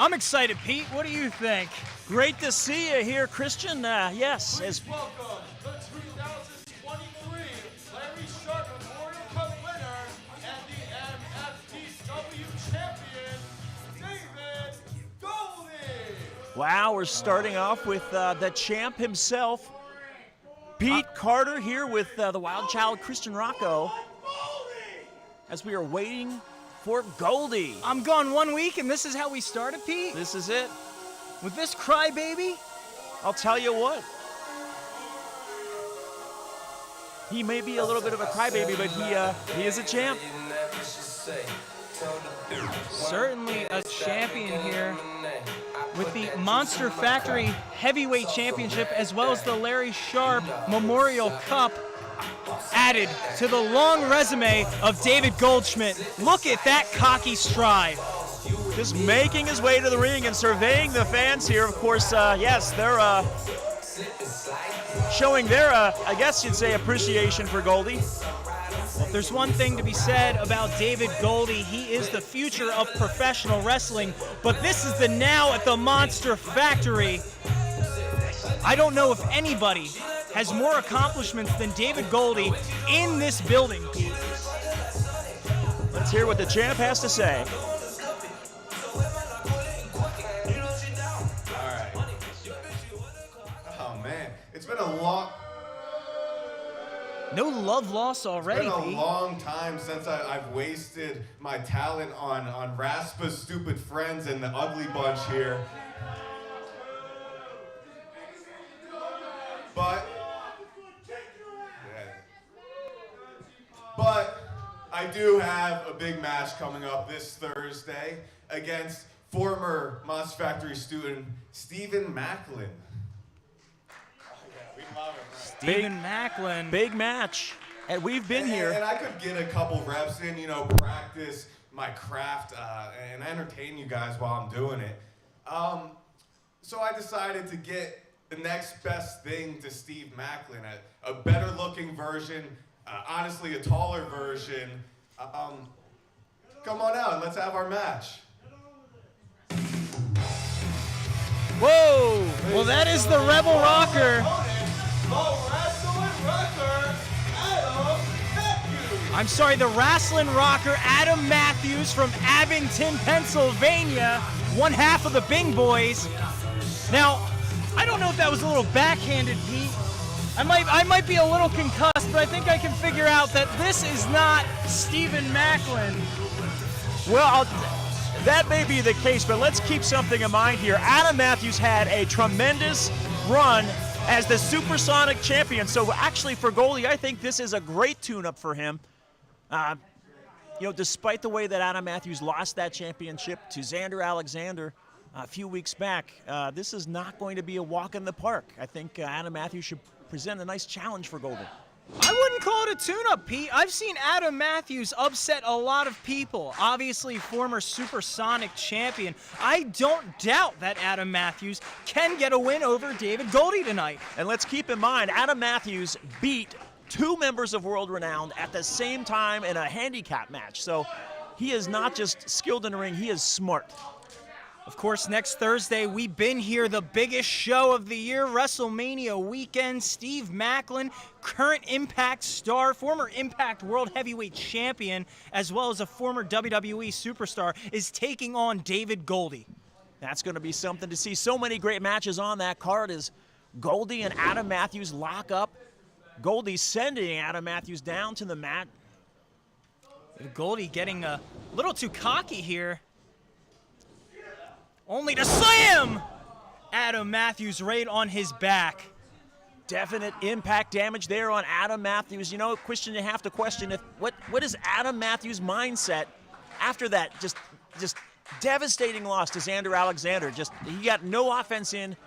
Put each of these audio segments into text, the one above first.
I'm excited, Pete. What do you think? Great to see you here, Christian. Yes. Please welcome the 2023 Larry Sharp Memorial Cup winner and the MFTW champion, David Goldie. Wow, we're starting off with the champ himself, Pete Carter, here with the Wild Child Christian Rocco, as we are waiting for Goldie. I'm gone 1 week, and this is how we started, Pete? This is it. With this crybaby? I'll tell you what. He may be a little bit of a crybaby, but he is a champ. Certainly a champion here with the Monster Factory Heavyweight Championship as well as the Larry Sharp Memorial Cup added to the long resume of David Goldschmidt. Look at that cocky stride. Just making his way to the ring and surveying the fans here. Of course, yes, they're showing their, I guess you'd say, appreciation for Goldie. Well, if there's one thing to be said about David Goldie, he is the future of professional wrestling, but this is the now at the Monster Factory. I don't know if anybody has more accomplishments than David Goldie in this building. Let's hear what the champ has to say. It's been a long... No love loss already, It's been a Pete. long time since I've wasted my talent on Raspa's stupid friends and the ugly bunch here. But I do have a big match coming up this Thursday against former Monster Factory student Stephen Macklin. Stephen Macklin. Big match. And we've been here. And I could get a couple reps in, practice my craft and entertain you guys while I'm doing it. So I decided to get the next best thing to Steve Macklin, a better looking version, honestly a taller version. Come on out and let's have our match. Whoa! Well, that is the Rebel Rocker. I'm sorry, the Rassling Rocker, Adam Matthews from Abington, Pennsylvania, one half of the Bing Boys. Now, I don't know if that was a little backhanded, Pete. I might be a little concussed, but I think I can figure out that this is not Stephen Macklin. Well, that may be the case, but let's keep something in mind here. Adam Matthews had a tremendous run as the Supersonic champion. So actually for Goldie, I think this is a great tune-up for him. Despite the way that Adam Matthews lost that championship to Xander Alexander a few weeks back, this is not going to be a walk in the park. I think Adam Matthews should present a nice challenge for Goldie. I wouldn't call it a tune-up, Pete. I've seen Adam Matthews upset a lot of people. Obviously, former Supersonic champion. I don't doubt that Adam Matthews can get a win over David Goldie tonight. And let's keep in mind, Adam Matthews beat two members of World Renowned at the same time in a handicap match. So he is not just skilled in the ring, he is smart. Of course, next Thursday, we've been here, the biggest show of the year, WrestleMania weekend. Steve Macklin, current Impact star, former Impact World Heavyweight Champion, as well as a former WWE superstar, is taking on David Goldie. That's going to be something to see. So many great matches on that card as Goldie and Adam Matthews lock up. Goldie sending Adam Matthews down to the mat. Goldie getting a little too cocky here. Only to slam Adam Matthews right on his back. Definite impact damage there on Adam Matthews. Christian, you have to question what is Adam Matthews' mindset after that just devastating loss to Xander Alexander. He got no offense in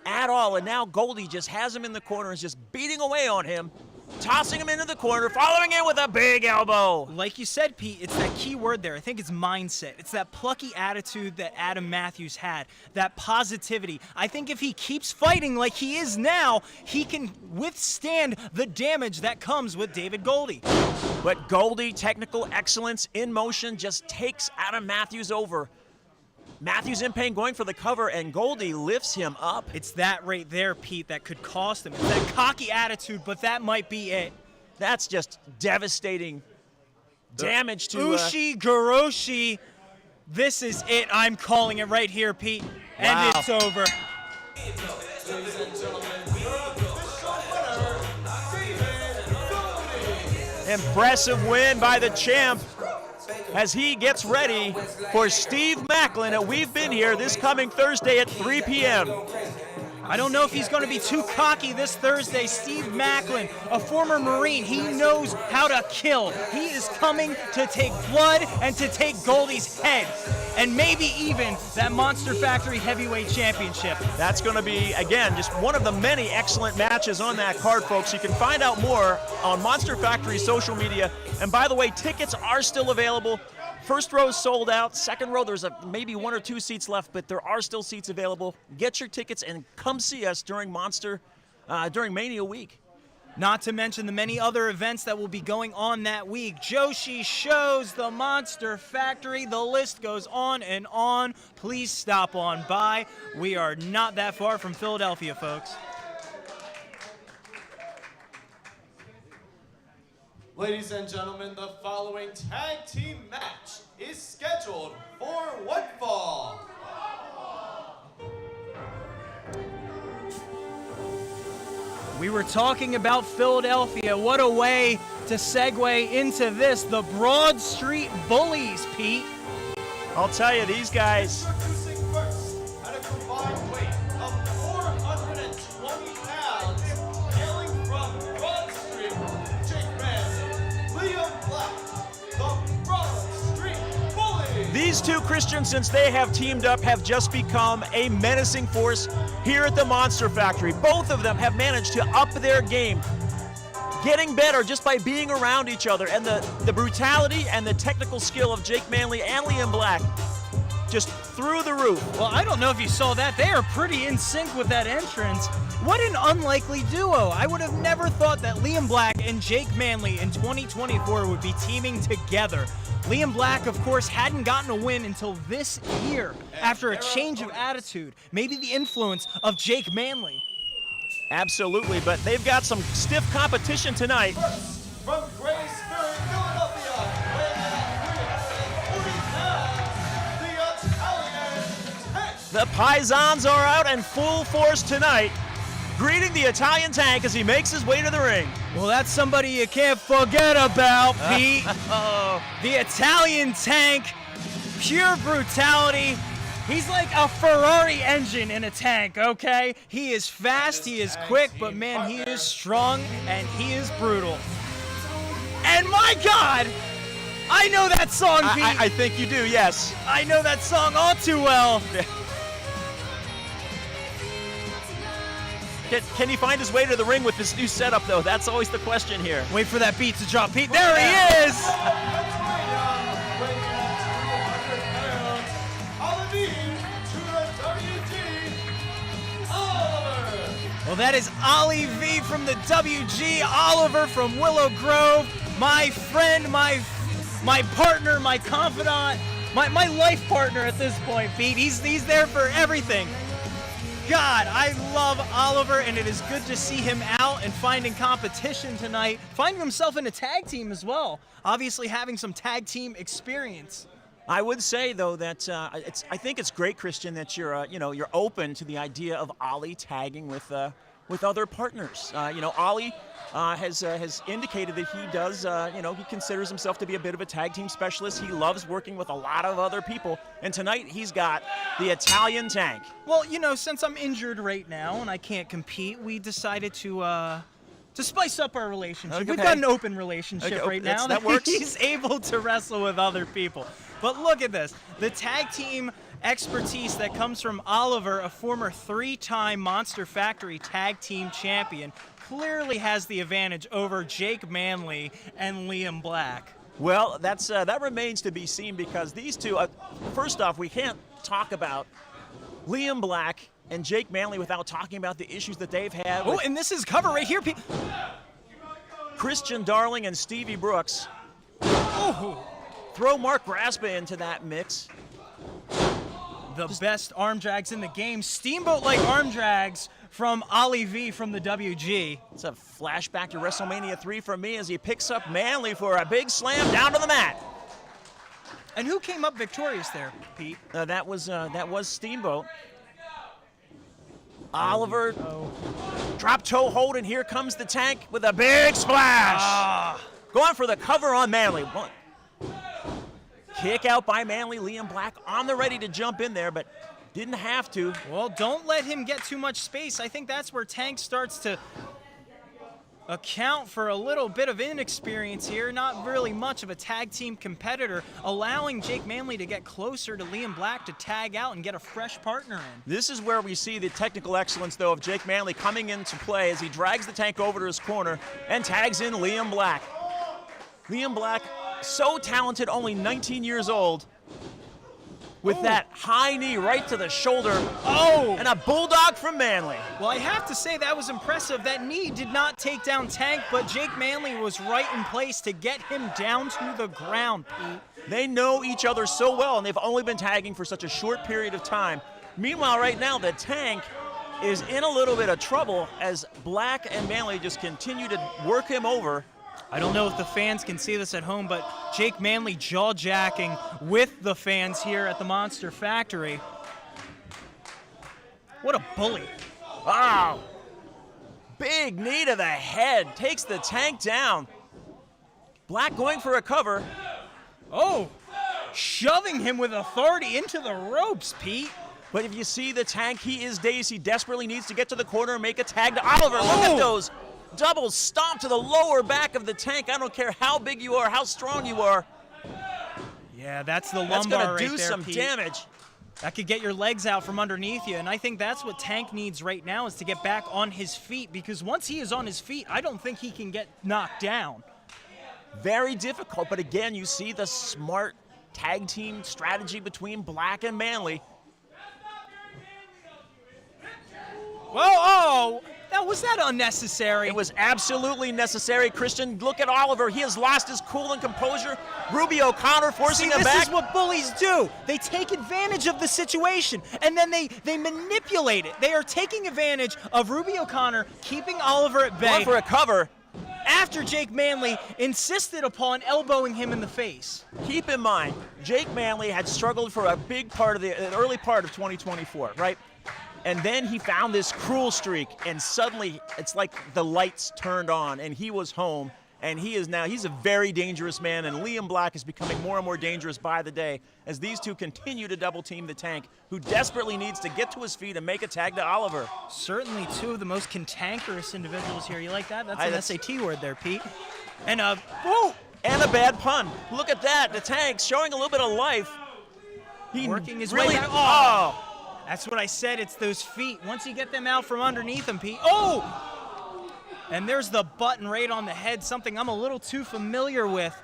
at all, and now Goldie just has him in the corner and is just beating away on him, tossing him into the corner, following it with a big elbow. Like you said, Pete, it's that key word there. I think it's mindset. It's that plucky attitude that Adam Matthews had, that positivity. I think if he keeps fighting like he is now, he can withstand the damage that comes with David Goldie. But Goldie, technical excellence in motion, just takes Adam Matthews over. Matthews in pain, going for the cover, and Goldie lifts him up. It's that right there, Pete, that could cost him. It's that cocky attitude, but that might be it. That's just devastating damage to... Ushi Goroshi. This is it. I'm calling it right here, Pete. And Wow. it's over. Impressive win by the champ as he gets ready for Steve Macklin at We've Been Here this coming Thursday at 3 p.m. I don't know if he's going to be too cocky this Thursday. Steve Macklin, a former Marine, he knows how to kill. He is coming to take blood and to take Goldie's head. And maybe even that Monster Factory Heavyweight Championship. That's going to be, again, just one of the many excellent matches on that card, folks. You can find out more on Monster Factory's social media. And by the way, tickets are still available. First row is sold out. Second row, there's maybe 1 or 2 seats left, but there are still seats available. Get your tickets and come see us during Mania Week. Not to mention the many other events that will be going on that week. Joshi shows, the Monster Factory, the list goes on and on. Please stop on by. We are not that far from Philadelphia, folks. Ladies and gentlemen, the following tag team match is scheduled for one fall. We were talking about Philadelphia. What a way to segue into this. The Broad Street Bullies, Pete. I'll tell you, these guys... Introducing first, at a combined weight of 420 pounds, hailing from Broad Street, Jake Manley, Liam Black, the Broad Street Bullies. These two Christians, since they have teamed up, have just become a menacing force here at the Monster Factory. Both of them have managed to up their game, getting better just by being around each other. And the brutality and the technical skill of Jake Manley and Liam Black just through the roof. Well, I don't know if you saw that. They are pretty in sync with that entrance. What an unlikely duo. I would have never thought that Liam Black and Jake Manley in 2024 would be teaming together. Liam Black, of course, hadn't gotten a win until this year after a change of attitude. Maybe the influence of Jake Manley. Absolutely, but they've got some stiff competition tonight. First, from Graysbury, Philadelphia, weighing in at 340 pounds, the Italian Tank. The Paisans are out in full force tonight, greeting the Italian Tank as he makes his way to the ring. Well, that's somebody you can't forget about, Pete. The Italian Tank, pure brutality. He's like a Ferrari engine in a tank, okay? He is fast, he is quick, but man, he is strong and he is brutal. And my God, I know that song, Pete. I think you do, yes. I know that song all too well. Can he find his way to the ring with this new setup, though? That's always the question here. Wait for that beat to drop, Pete. There he is! Well, that is Ollie V from the WG, Oliver from Willow Grove, my friend, my partner, my confidant, my life partner at this point, Pete. He's there for everything. God, I love Oliver, and it is good to see him out and finding competition tonight, finding himself in a tag team as well, obviously having some tag team experience. I would say, though, that I think it's great, Christian, that you're you're open to the idea of Ollie tagging with other partners. Ollie has indicated that he does, he considers himself to be a bit of a tag team specialist. He loves working with a lot of other people. And tonight he's got the Italian Tank. Well, since I'm injured right now and I can't compete, we decided to spice up our relationship. Okay. We've got an open relationship right now. That works. He's able to wrestle with other people. But look at this. The tag team expertise that comes from Oliver, a former 3-time Monster Factory tag team champion, clearly has the advantage over Jake Manley and Liam Black. Well, that remains to be seen, because these two, first off, we can't talk about Liam Black and Jake Manley without talking about the issues that they've had. Oh, and this is cover right here. Christian Darling and Stevie Brooks. Oh. Throw Mark Raspa into that mix. The best arm drags in the game. Steamboat-like arm drags from Ali V from the WG. It's a flashback to WrestleMania 3 for me as he picks up Manley for a big slam down to the mat. And who came up victorious there, Pete? That was Steamboat. Oliver, drop toe hold, and here comes the Tank with a big splash. Going for the cover on Manley. Kick out by Manley. Liam Black on the ready to jump in there, but didn't have to. Well, don't let him get too much space. I think that's where Tank starts to account for a little bit of inexperience here. Not really much of a tag team competitor, allowing Jake Manley to get closer to Liam Black to tag out and get a fresh partner in. This is where we see the technical excellence, though, of Jake Manley coming into play as he drags the Tank over to his corner and tags in Liam Black. Liam Black, so talented, only 19 years old, with that high knee right to the shoulder. And a bulldog from Manley. Well, I have to say that was impressive. That knee did not take down Tank, but Jake Manley was right in place to get him down to the ground, Pete. They know each other so well, and they've only been tagging for such a short period of time. Meanwhile, right now, the Tank is in a little bit of trouble as Black and Manley just continue to work him over. I don't know if the fans can see this at home, but Jake Manley jaw-jacking with the fans here at the Monster Factory. What a bully. Wow. Big knee to the head. Takes the Tank down. Black going for a cover. Shoving him with authority into the ropes, Pete. But if you see the Tank, he is dazed. He desperately needs to get to the corner and make a tag to Oliver. Look at those. Double stomp to the lower back of the Tank. I don't care how big you are, how strong you are. Yeah, that's the lumbar That's gonna right do there, some Pete. damage. That could get your legs out from underneath you, and I think that's what Tank needs right now is to get back on his feet, because once he is on his feet, I don't think he can get knocked down. Very difficult, but again, you see the smart tag team strategy between Black and Manley. Whoa, was that unnecessary? It was absolutely necessary. Christian, look at Oliver. He has lost his cool and composure. Ruby O'Connor forcing him back. This is what bullies do. They take advantage of the situation, and then they manipulate it. They are taking advantage of Ruby O'Connor, keeping Oliver at bay. Going for a cover. After Jake Manley insisted upon elbowing him in the face. Keep in mind, Jake Manley had struggled for a big part of the early part of 2024, right? And then he found this cruel streak, and suddenly it's like the lights turned on, and he was home, and he's a very dangerous man, and Liam Black is becoming more and more dangerous by the day as these two continue to double team the Tank, who desperately needs to get to his feet and make a tag to Oliver. Certainly two of the most cantankerous individuals here. You like that? That's an SAT word there, Pete. And and a bad pun. Look at that. The Tank showing a little bit of life. He working his really, way out. That's what I said. It's those feet. Once you get them out from underneath them, Pete. And there's the button right on the head, something I'm a little too familiar with.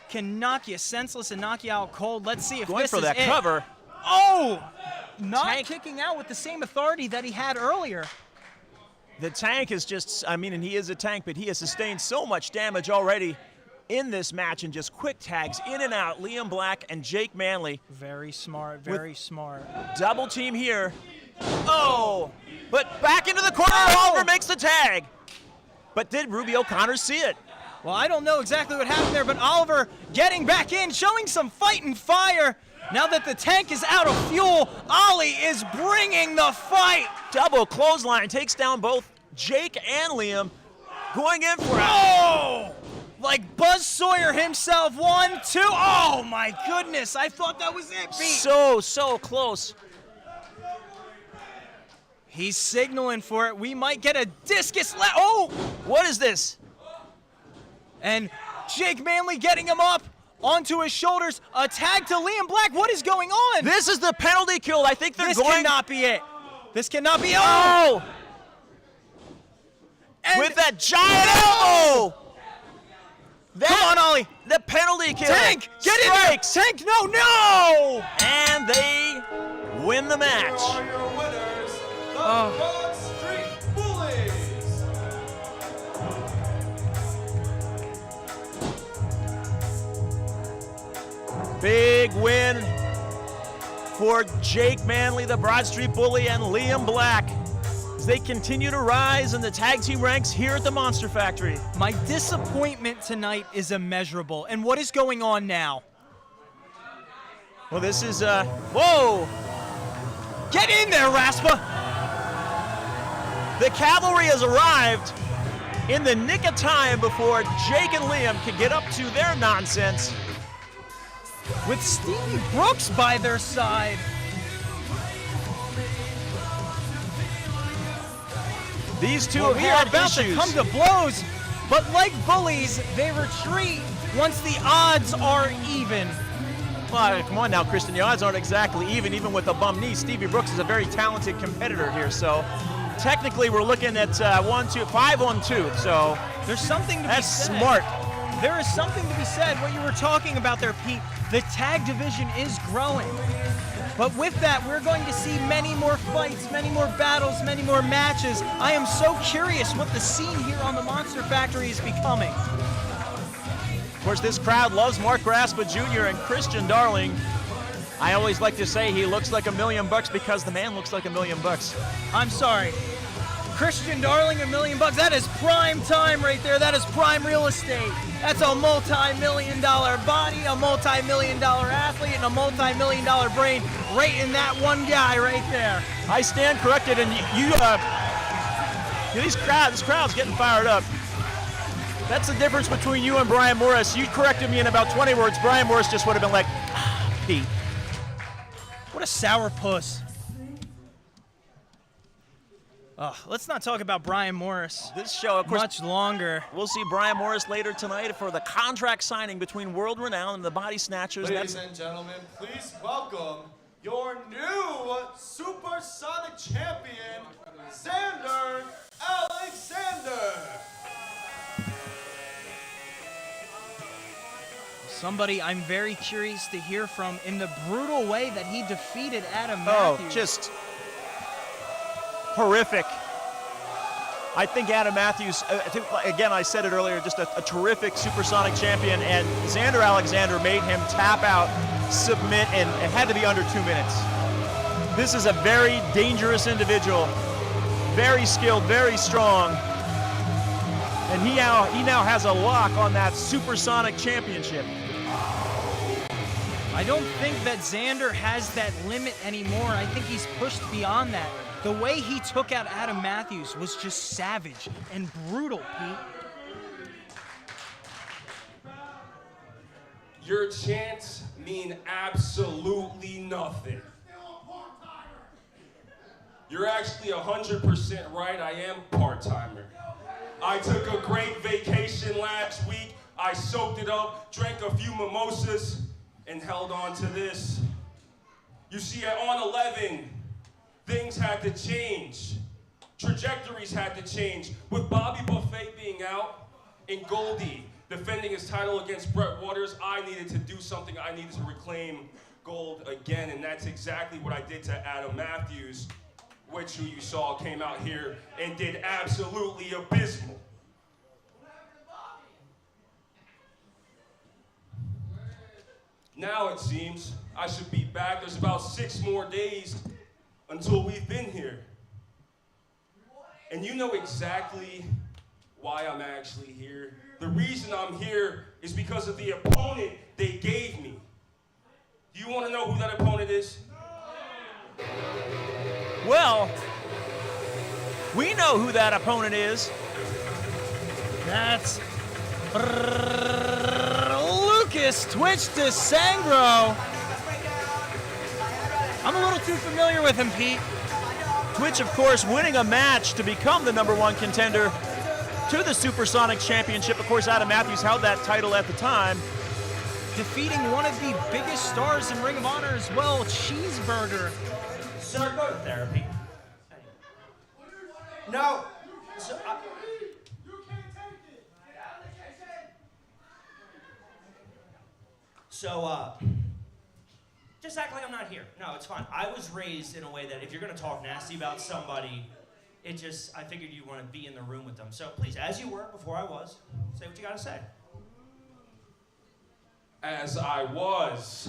Can knock you senseless and knock you out cold. Let's see if going this for is that it. cover. Not Tank kicking out with the same authority that he had earlier. The Tank is just, and he is a Tank, but he has sustained so much damage already in this match, and just quick tags in and out. Liam Black and Jake Manley. Very smart, very smart. Double team here. But back into the corner. Oliver makes the tag. But did Ruby O'Connor see it? Well, I don't know exactly what happened there, but Oliver getting back in, showing some fight and fire. Now that the Tank is out of fuel, Ollie is bringing the fight. Double clothesline takes down both Jake and Liam. Going in for like Buzz Sawyer himself. 1, 2. Oh my goodness! I thought that was it, Pete. So close. He's signaling for it. We might get a discus. What is this? And Jake Manley getting him up onto his shoulders. A tag to Liam Black. What is going on? This is the penalty kill. I think they're This going. cannot be it. This cannot be. With that giant elbow. Come on, Ollie. The penalty kill. Tank, get in there. Tank, no. And they win the match. Here are your winners, the Broad Street Bullies. Big win for Jake Manley, the Broad Street Bully, and Liam Black as they continue to rise in the tag team ranks here at the Monster Factory. My disappointment tonight is immeasurable. And what is going on now? Well, this is, whoa! Get in there, Raspa! The cavalry has arrived in the nick of time before Jake and Liam could get up to their nonsense. With Stevie Brooks by their side. These two Well, have we are had about issues. to come to blows, but like bullies, they retreat once the odds are even. Well, come on now, Christian, the odds aren't exactly even with a bum knee. Stevie Brooks is a very talented competitor here, so technically we're looking at 5 on 2, so There's something to be that's said. smart. There is something to be said, what you were talking about there, Pete. The tag division is growing. But with that, we're going to see many more fights, many more battles, many more matches. I am so curious what the scene here on the Monster Factory is becoming. Of course, this crowd loves Mark Graspa Jr. and Christian Darling. I always like to say he looks like $1 million because the man looks like $1 million. I'm sorry. Christian Darling, $1 million. That is prime time right there. That is prime real estate. That's a multi-million-dollar body, a multi-million-dollar athlete, and a multi-million-dollar brain right in that one guy right there. I stand corrected, and this crowd's getting fired up. That's the difference between you and Brian Morris. You corrected me in about 20 words. Brian Morris just would have been like, Pete. What a sourpuss. Let's not talk about Brian Morris This show, of course, much longer. we'll see Brian Morris later tonight for the contract signing between World Renown and the Body Snatchers. Ladies and gentlemen, please welcome your new Supersonic Champion, Xander Alexander. Somebody I'm very curious to hear from in the brutal way that he defeated Adam Oh, Matthews. just horrific. I think Adam Matthews, again, I said it earlier, just a terrific supersonic champion, and Xander Alexander made him tap out, submit, and it had to be under 2 minutes. This is a very dangerous individual, very skilled, very strong, and he now has a lock on that supersonic championship. I don't think that Xander has that limit anymore. I think he's pushed beyond that. The way he took out Adam Matthews was just savage and brutal, Pete. Your chants mean absolutely nothing. You're actually 100% right. I am part-timer. I took a great vacation last week. I soaked it up, drank a few mimosas, and held on to this. You see, on 11, things had to change. Trajectories had to change. With Bobby Buffet being out and Goldie defending his title against Brett Waters, I needed to do something. I needed to reclaim gold again, and that's exactly what I did to Adam Matthews, which who you saw came out here and did absolutely abysmal. Now it seems I should be back. There's about 6 more days until we've been here. And you know exactly why I'm actually here. The reason I'm here is because of the opponent they gave me. Do you want to know who that opponent is? Well, we know who that opponent is. That's Lucas Twitch DeSangro. I'm a little too familiar with him, Pete. Twitch, of course, winning a match to become the #1 contender to the Supersonic Championship. Of course, Adam Matthews held that title at the time. Defeating one of the biggest stars in Ring of Honor as well, Cheeseburger. Sir, go to therapy. No. So, just act like I'm not here. No, it's fine. I was raised in a way that if you're going to talk nasty about somebody, I figured you want to be in the room with them. So please, as you were before I was, say what you got to say. As I was.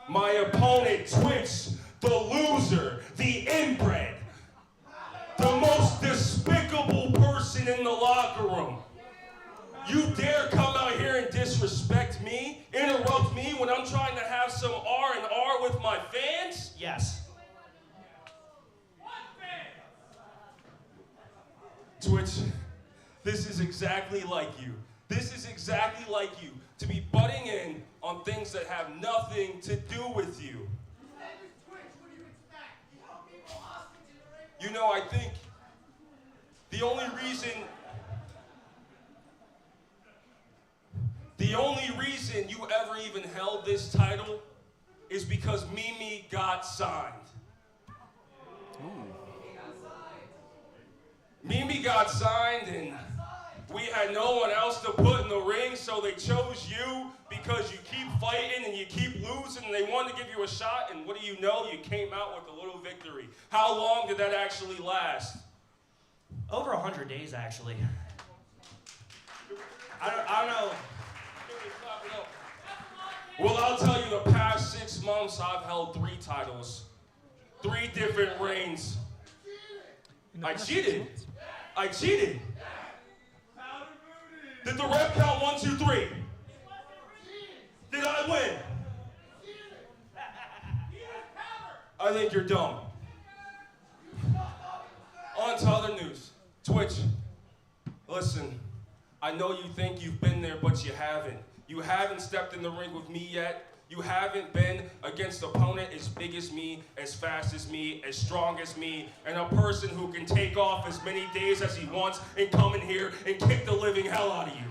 My opponent, Twitch, the loser, the inbred, the most despicable person in the locker room. You dare come out here and disrespect me, interrupt me when I'm trying to have some R&R with my fans? Yes. Twitch, this is exactly like you. This is exactly like you, to be butting in on things that have nothing to do with you. You know, I think the only reason you ever even held this title is because Mimi got signed. Mimi got signed and we had no one else to put in the ring, so they chose you because you keep fighting and you keep losing and they wanted to give you a shot, and what do you know? You came out with a little victory. How long did that actually last? Over 100 days, actually. I don't know. Well, I'll tell you, the past 6 months, I've held 3 titles. 3 different reigns. I cheated. I cheated. Did the ref count 1, 2, 3? Did I win? I think you're dumb. On to other news. Twitch, listen, I know you think you've been there, but you haven't. You haven't stepped in the ring with me yet. You haven't been against an opponent as big as me, as fast as me, as strong as me, and a person who can take off as many days as he wants and come in here and kick the living hell out of you.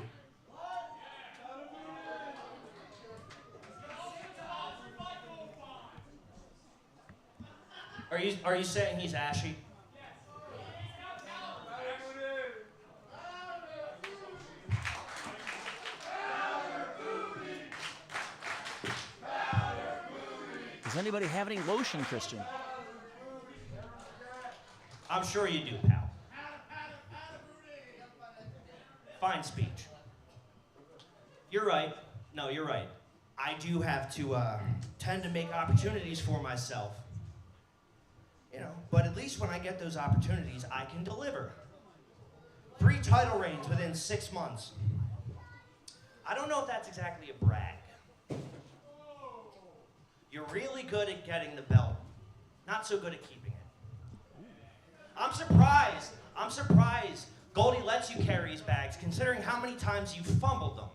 Are you saying he's ashy? Does anybody have any lotion, Christian? I'm sure you do, pal. Fine speech. You're right. No, you're right. I do have to tend to make opportunities for myself. You know, but at least when I get those opportunities, I can deliver. 3 title reigns within 6 months. I don't know if that's exactly a brag. You're really good at getting the belt, not so good at keeping it. I'm surprised Goldie lets you carry his bags, considering how many times you fumbled them.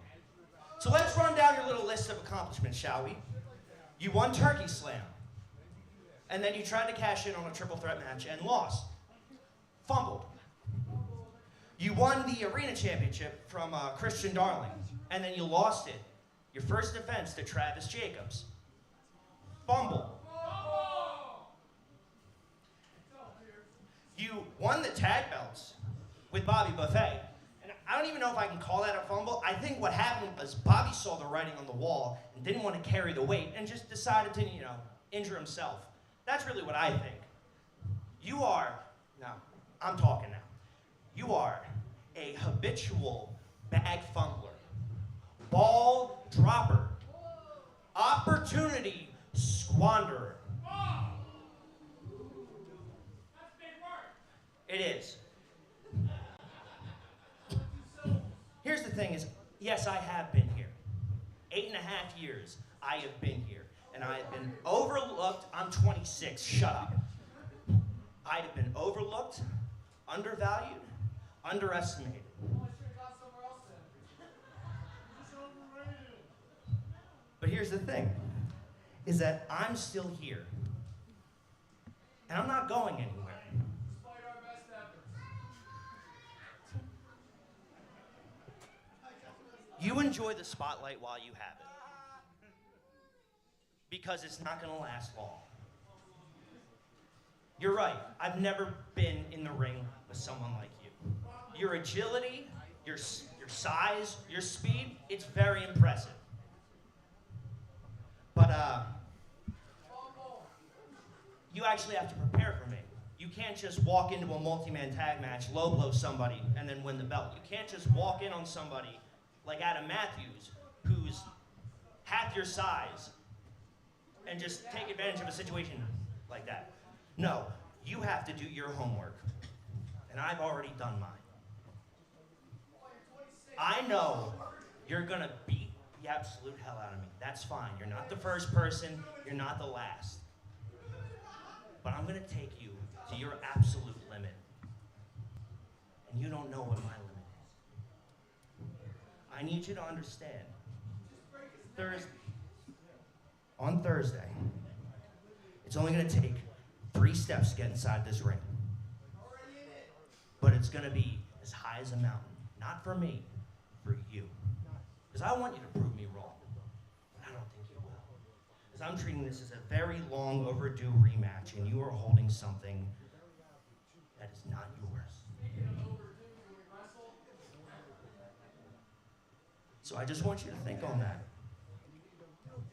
So let's run down your little list of accomplishments, shall we? You won Turkey Slam. And then you tried to cash in on a triple threat match and lost. Fumbled. You won the Arena Championship from Christian Darling, and then you lost it. Your first defense to Travis Jacobs. Fumbled. You won the tag belts with Bobby Buffet. And I don't even know if I can call that a fumble. I think what happened was Bobby saw the writing on the wall and didn't want to carry the weight and just decided to, injure himself. That's really what I think. You are, now, I'm talking now. You are a habitual bag fumbler, ball dropper, opportunity squanderer. It is. Here's the thing is, yes, I have been here. 8.5 years I have been here. And I have been overlooked. I'm 26, shut up. I'd have been overlooked, undervalued, underestimated. But here's the thing, is that I'm still here. And I'm not going anywhere. You enjoy the spotlight while you have it. Because it's not going to last long. You're right. I've never been in the ring with someone like you. Your agility, your size, your speed, it's very impressive. But you actually have to prepare for me. You can't just walk into a multi-man tag match, low blow somebody, and then win the belt. You can't just walk in on somebody like Adam Matthews, who's half your size, and just take advantage of a situation like that. No, you have to do your homework. And I've already done mine. I know you're gonna beat the absolute hell out of me. That's fine. You're not the first person, you're not the last. But I'm gonna take you to your absolute limit. And you don't know what my limit is. I need you to understand. On Thursday, it's only gonna take 3 steps to get inside this ring. But it's gonna be as high as a mountain. Not for me, for you. Because I want you to prove me wrong. But I don't think you will. Because I'm treating this as a very long overdue rematch, and you are holding something that is not yours. So I just want you to think on that.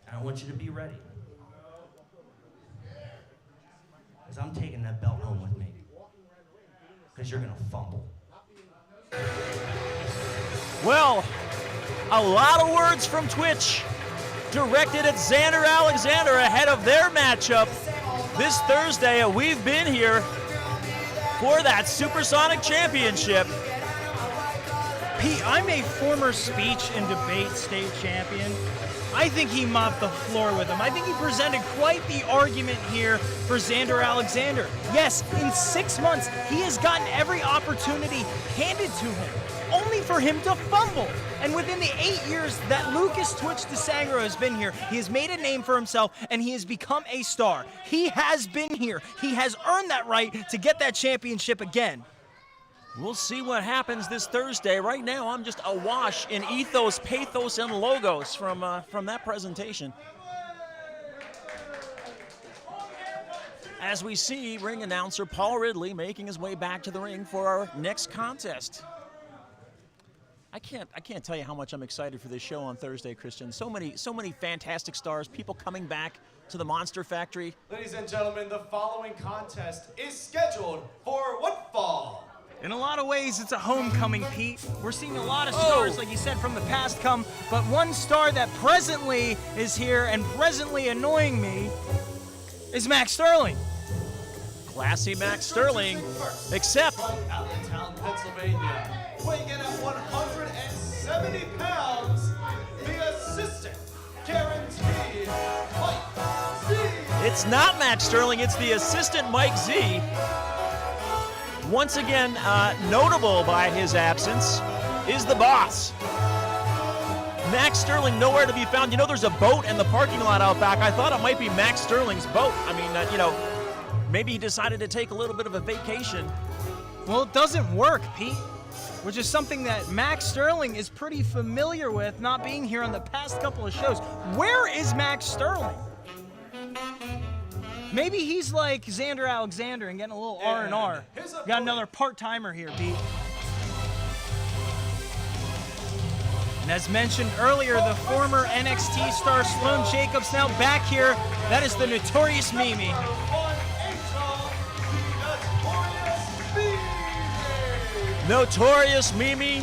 And I want you to be ready. Because I'm taking that belt home with me. Because you're going to fumble. Well, a lot of words from Twitch directed at Xander Alexander ahead of their matchup this Thursday. We've been here for that Supersonic Championship. Pete, I'm a former speech and debate state champion. I think he mopped the floor with him. I think he presented quite the argument here for Xander Alexander. Yes, in 6 months, he has gotten every opportunity handed to him, only for him to fumble. And within the 8 years that Lucas Twitch DeSangro has been here, he has made a name for himself and he has become a star. He has been here. He has earned that right to get that championship again. We'll see what happens this Thursday. Right now, I'm just awash in ethos, pathos, and logos from that presentation. As we see ring announcer Paul Ridley making his way back to the ring for our next contest. I can't tell you how much I'm excited for this show on Thursday, Christian. So many fantastic stars, people coming back to the Monster Factory. Ladies and gentlemen, the following contest is scheduled for what fall? In a lot of ways, it's a homecoming, Pete. We're seeing a lot of stars, like you said, from the past come, but one star that presently is here and presently annoying me is Max Sterling. Classy Max Sterling, except From Allentown, Pennsylvania, weighing in at 170 pounds, the assistant guaranteed Mike Z. it's not Max Sterling, it's the assistant Mike Z. Once again, notable by his absence is the boss. Max Sterling nowhere to be found. You know, there's a boat in the parking lot out back. I thought it might be Max Sterling's boat. I mean, maybe he decided to take a little bit of a vacation. Well, it doesn't work, Pete, which is something that Max Sterling is pretty familiar with, not being here on the past couple of shows. Where is Max Sterling? Maybe he's like Xander Alexander and getting a little R&R. Got another part-timer here, Pete. And as mentioned earlier, the former NXT star Sloane Jacobs now back here. That is the notorious Mimi. Notorious Mimi,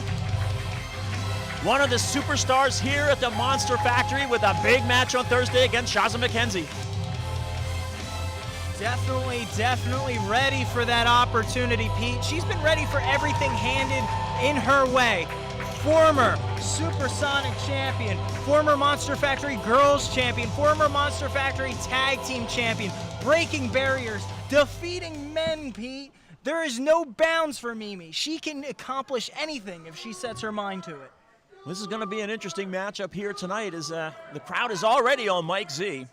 one of the superstars here at the Monster Factory with a big match on Thursday against Shazza McKenzie. Definitely ready for that opportunity, Pete. She's been ready for everything handed in her way. Former Supersonic champion, former Monster Factory Girls champion, former Monster Factory Tag Team champion, breaking barriers, defeating men, Pete. There is no bounds for Mimi. She can accomplish anything if she sets her mind to it. This is going to be an interesting matchup here tonight as the crowd is already on Mike Z.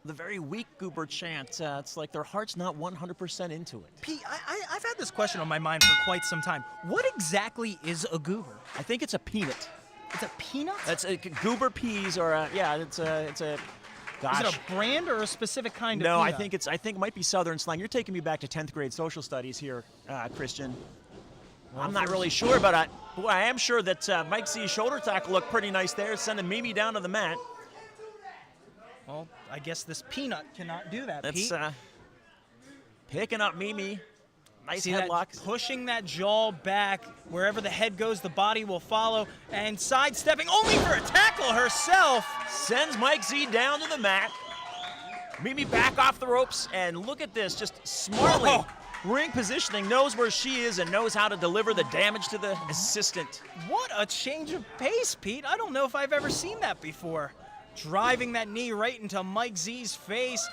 The very weak goober chant, it's like their heart's not 100% into it. Pete, I've had this question on my mind for quite some time. What exactly is a goober? I think it's a peanut. It's a peanut? That's goober peas, or it's a. Gosh. Is it a brand or a specific kind of No, peanut? I think it might be Southern slang. You're taking me back to 10th grade social studies here, Christian. Well, I'm not really sure, but I am sure that Mike Z's shoulder tackle looked pretty nice there, sending Mimi down to the mat. Well, I guess this peanut cannot do that, That's Pete. picking up Mimi Nice See headlock. that, pushing that jaw back. Wherever the head goes, the body will follow. And sidestepping only for a tackle herself. Sends Mike Z down to the mat. Mimi back off the ropes, and look at this, just smartly. Whoa. Ring positioning, knows where she is and knows how to deliver the damage to the assistant. What a change of pace, Pete. I don't know if I've ever seen that before. Driving that knee right into Mike Z's face.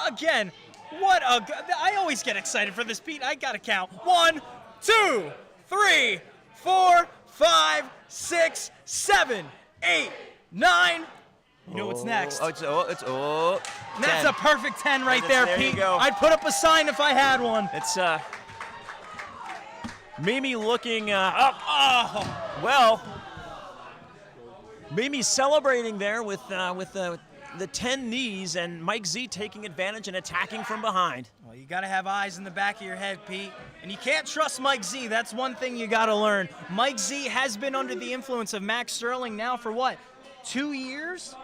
Again, I always get excited for this, Pete. I gotta count. 1, 2, 3, 4, 5, 6, 7, 8, 9. You know what's next. It's That's 10. a perfect 10 right there, There you Pete. go. I'd put up a sign if I had one. It's Mimi looking up. Oh, Well, Mimi celebrating there with the 10 knees, and Mike Z taking advantage and attacking from behind. well, you got to have eyes in the back of your head, Pete. And you can't trust Mike Z. That's one thing you got to learn. Mike Z has been under the influence of Max Sterling now for what, 2 years?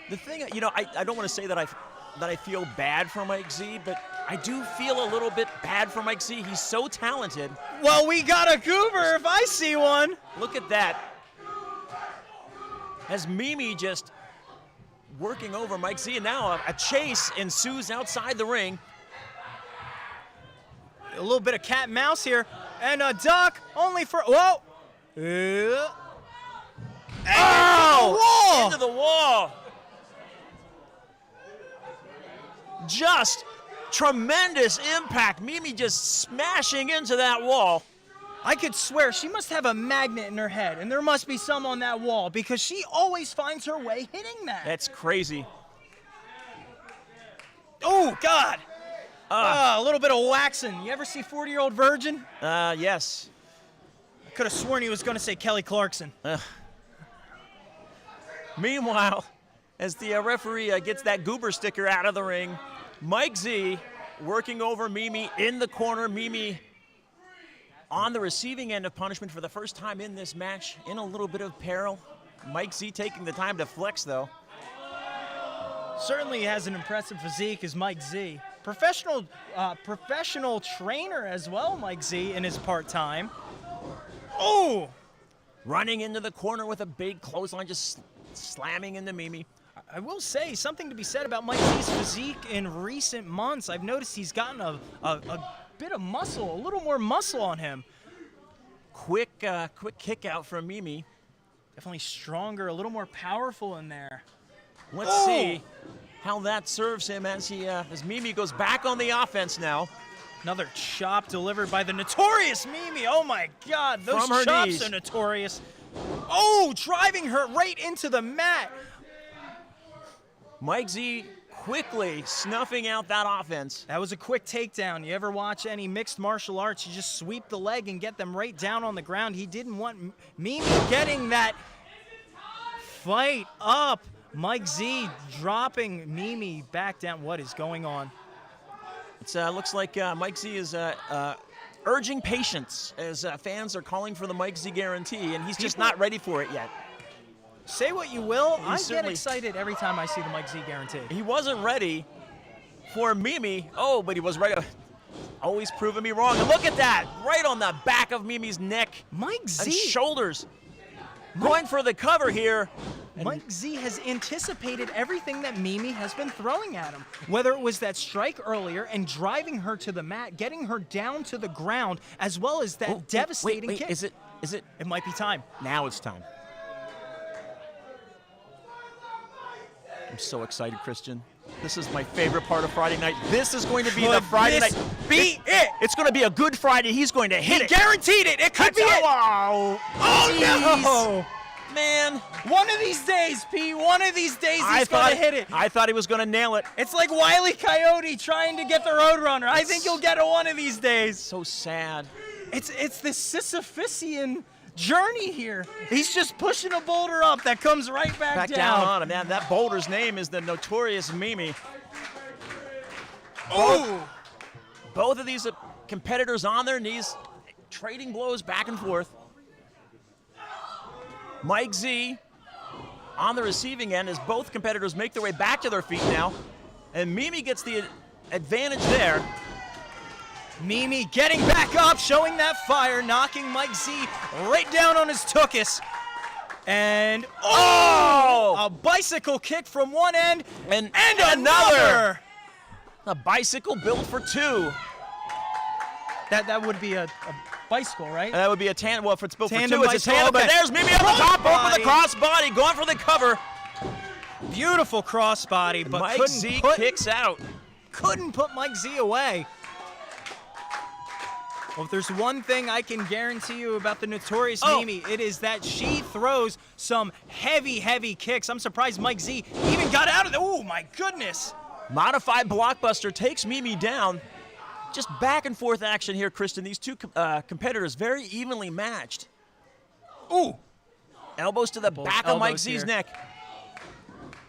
The thing, I don't want to say that I feel bad for Mike Z, but I do feel a little bit bad for Mike Z. He's so talented. Well, we got a goober if I see one. Look at that. As Mimi just working over Mike Z, and now a chase ensues outside the ring. A little bit of cat and mouse here. And a duck only for, whoa. Oh! Into the wall. Just tremendous impact. Mimi just smashing into that wall. I could swear she must have a magnet in her head, and there must be some on that wall because she always finds her way hitting that. That's crazy. Oh, God. A little bit of waxing. You ever see 40-Year-Old Virgin? Yes. I could have sworn he was going to say Kelly Clarkson. Meanwhile, as the referee gets that goober sticker out of the ring, Mike Z working over Mimi in the corner. Mimi on the receiving end of punishment for the first time in this match, in a little bit of peril. Mike Z taking the time to flex, though. Certainly has an impressive physique as Mike Z. Professional trainer as well, Mike Z, in his part-time. Oh! Running into the corner with a big clothesline, just slamming into Mimi. I will say something to be said about Mike Z's physique in recent months. I've noticed he's gotten a bit of muscle, a little more muscle on him. Quick kick out from Mimi. Definitely stronger, a little more powerful in there. Let's see how that serves him as Mimi goes back on the offense now. Another chop delivered by the notorious Mimi. Oh my God, those From her chops knees. are notorious. Oh, driving her right into the mat. Mike Z quickly snuffing out that offense. That was a quick takedown. You ever watch any mixed martial arts, you just sweep the leg and get them right down on the ground. He didn't want Mimi getting that fight up. Mike Z dropping Mimi back down. What is going on? It looks like Mike Z is urging patience as fans are calling for the Mike Z guarantee, and he's just not ready for it yet. Say what you will, I get certainly- excited every time I see the Mike Z guarantee. He wasn't ready for Mimi. Oh, but he was ready. Always proving me wrong. And look at that, right on the back of Mimi's neck Mike and Z. shoulders. Going for the cover here. Mike Z has anticipated everything that Mimi has been throwing at him. Whether it was that strike earlier and driving her to the mat, getting her down to the ground, as well as that devastating wait, kick. Is it? It might be time. Now it's time. I'm so excited, Christian. This is my favorite part of Friday night. This is going to be the Friday night. Be it. It's going to be a good Friday. He's going to hit it. Guaranteed it. It could be it. Oh, Oh, man. no. One of these days, P. One of these days he's going to hit it. I thought he was going to nail it. It's like Wile E. Coyote trying to get the Roadrunner. I think he'll get it one of these days. So sad. It's this Sisyphusian journey here. He's just pushing a boulder up that comes right back Down on him, man. That boulder's name is the notorious Mimi. Both of these competitors on their knees, trading blows back and forth. Mike Z on the receiving end as both competitors make their way back to their feet now. And Mimi gets the advantage there. Mimi getting back up, showing that fire, knocking Mike Z right down on his tuchus. And a bicycle kick from one end And another. A bicycle built for two. That would be a bicycle, right? That would be a tandem. Well, if it's built Tandem for two, it's a bicycle, tandem. okay. But there's Mimi up the top, over Crossbody. the crossbody, going for the cover. Beautiful crossbody, but Mike Z kicks out. couldn't put Mike Z away. Well, if there's one thing I can guarantee you about the Notorious Mimi, it is that she throws some heavy, heavy kicks. I'm surprised Mike Z even got out of the. Oh my goodness! Modified blockbuster takes Mimi down. Just back and forth action here, Kristen. These two competitors very evenly matched. Ooh! Elbows to the back of Mike elbows Z's here. neck.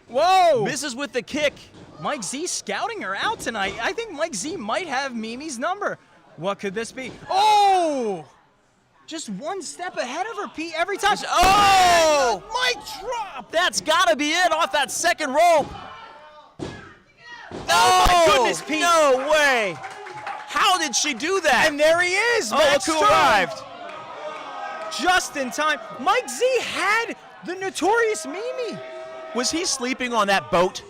Whoa! Misses with the kick. Mike Z scouting her out tonight. I think Mike Z might have Mimi's number. What could this be? Oh! Just one step ahead of her, Pete, every time. Oh! Mike drop! That's got to be it off that second rope. Oh my goodness, Pete! No way! How did she do that? And there he is, Oh, Max look who Sterling. arrived. Just in time. Mike Z had the Notorious Mimi. Was he sleeping on that boat?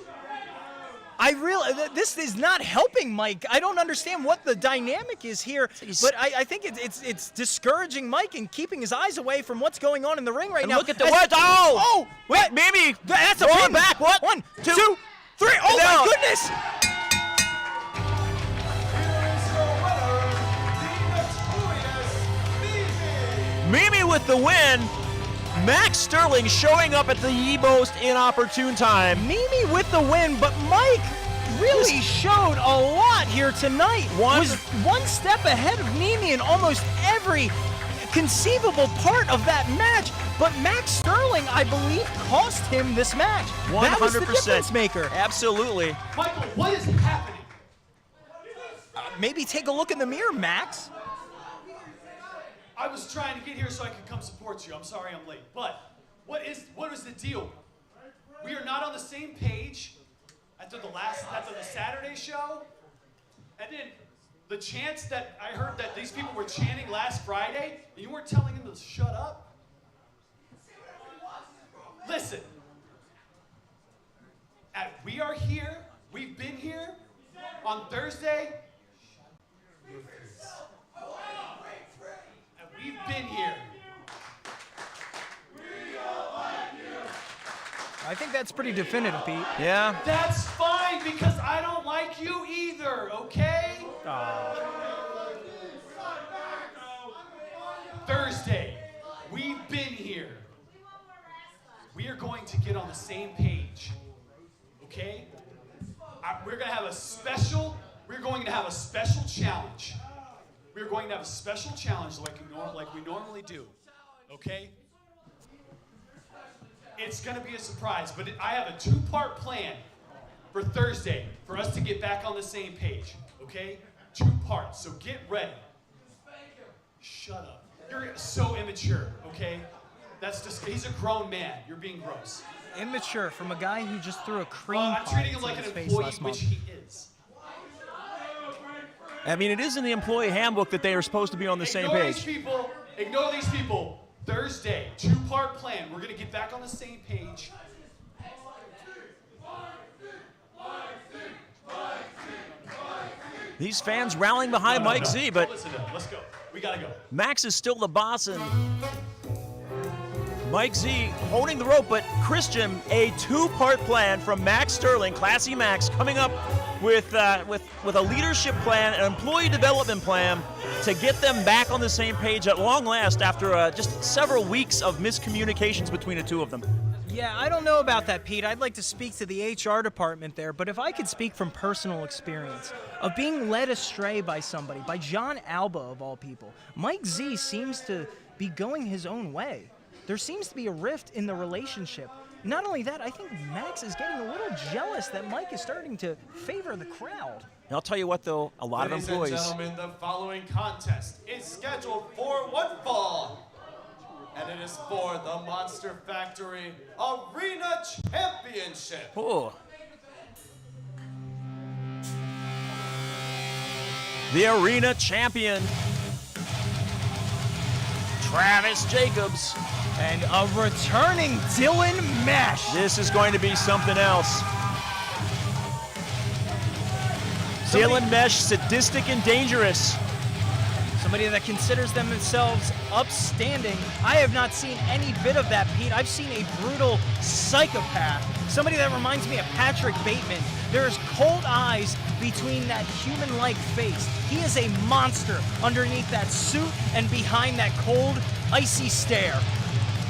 This is not helping Mike. I don't understand what the dynamic is here, but I think it's discouraging Mike and keeping his eyes away from what's going on in the ring right now. Look at the what? Oh! Wait, Mimi! that's a Going pin. back. What? 1, 2, 3. Two. Oh No. my goodness! Mimi with the win. Max Sterling showing up at the most inopportune time. Mimi with the win, but Mike really showed a lot here tonight. Was one step ahead of Mimi in almost every conceivable part of that match. But Max Sterling, I believe, cost him this match. 100%. That was the difference maker. Absolutely. Michael, what is happening? Maybe take a look in the mirror, Max. I was trying to get here so I could come support you. I'm sorry I'm late. But what is the deal? We are not on the same page after the Saturday show. And then the chants that I heard that these people were chanting last Friday, and you weren't telling them to shut up. Listen. We are here. We've been here on Thursday. We've been here. I think that's pretty definitive, Pete. Yeah. That's fine because I don't like you either, okay? Thursday, we've been here. We are going to get on the same page, okay? We're going to have a special challenge. We're going to have a special challenge like we normally do, okay? It's going to be a surprise, but I have a two-part plan for Thursday for us to get back on the same page, okay? 2 parts, so get ready. Shut up. You're so immature, okay? That's just, he's a grown man. You're being gross. Immature from a guy who just threw a cream I'm pie treating him to like an his face employee, last month. which he is. I mean, it is in the employee handbook that they are supposed to be on the same page. Ignore these people. Thursday, 2-part plan. We're going to get back on the same page. These fans rallying behind Mike Z, but Don't listen to them. Let's go. We got to go. Max is still the boss, and Mike Z holding the rope, but Christian, a 2-part plan from Max Sterling, Classy Max, coming up with a leadership plan, an employee development plan to get them back on the same page at long last after just several weeks of miscommunications between the two of them. Yeah, I don't know about that, Pete. I'd like to speak to the HR department there, but if I could speak from personal experience of being led astray by somebody, by John Alba of all people, Mike Z seems to be going his own way. There seems to be a rift in the relationship. Not only that, I think Max is getting a little jealous that Mike is starting to favor the crowd. And I'll tell you what, though, a lot of employees. Ladies and gentlemen, the following contest is scheduled for one fall. And it is for the Monster Factory Arena Championship. Oh. the arena champion, Travis Jacobs. And a returning Dylan Mesh. This is going to be something else. Dylan Mesh, sadistic and dangerous. Somebody that considers themselves upstanding. I have not seen any bit of that, Pete. I've seen a brutal psychopath. Somebody that reminds me of Patrick Bateman. There's cold eyes between that human-like face. He is a monster underneath that suit and behind that cold, icy stare.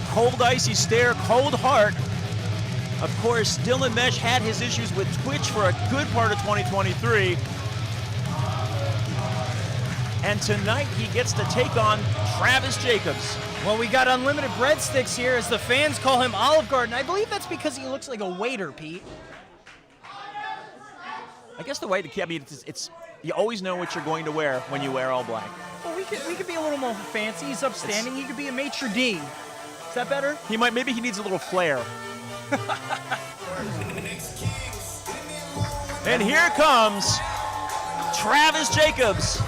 Cold, icy stare, cold heart. Of course, Dylan Mesh had his issues with Twitch for a good part of 2023. And tonight he gets to take on Travis Jacobs. Well, we got unlimited breadsticks here as the fans call him Olive Garden. I believe that's because he looks like a waiter, Pete. I guess the way to, I mean, it's you always know what you're going to wear when you wear all black. Well, we could be a little more fancy. He's upstanding. He could be a maitre d'. Is that better? Maybe he needs a little flair. And here comes Travis Jacobs,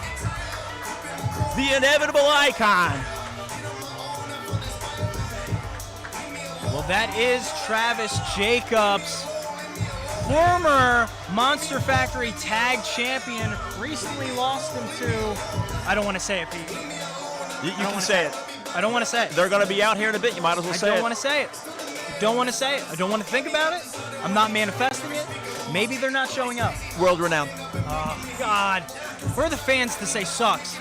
the inevitable icon. Well, that is Travis Jacobs, former Monster Factory Tag Champion. Recently lost him to, I don't want to say it, Pete. You can say it. I don't want to say it. They're going to be out here in a bit. You might as well say it. I don't want to say it. Don't want to say it. I don't want to think about it. I'm not manifesting it. Maybe they're not showing up. World renowned. Oh, God. We're the fans to say sucks.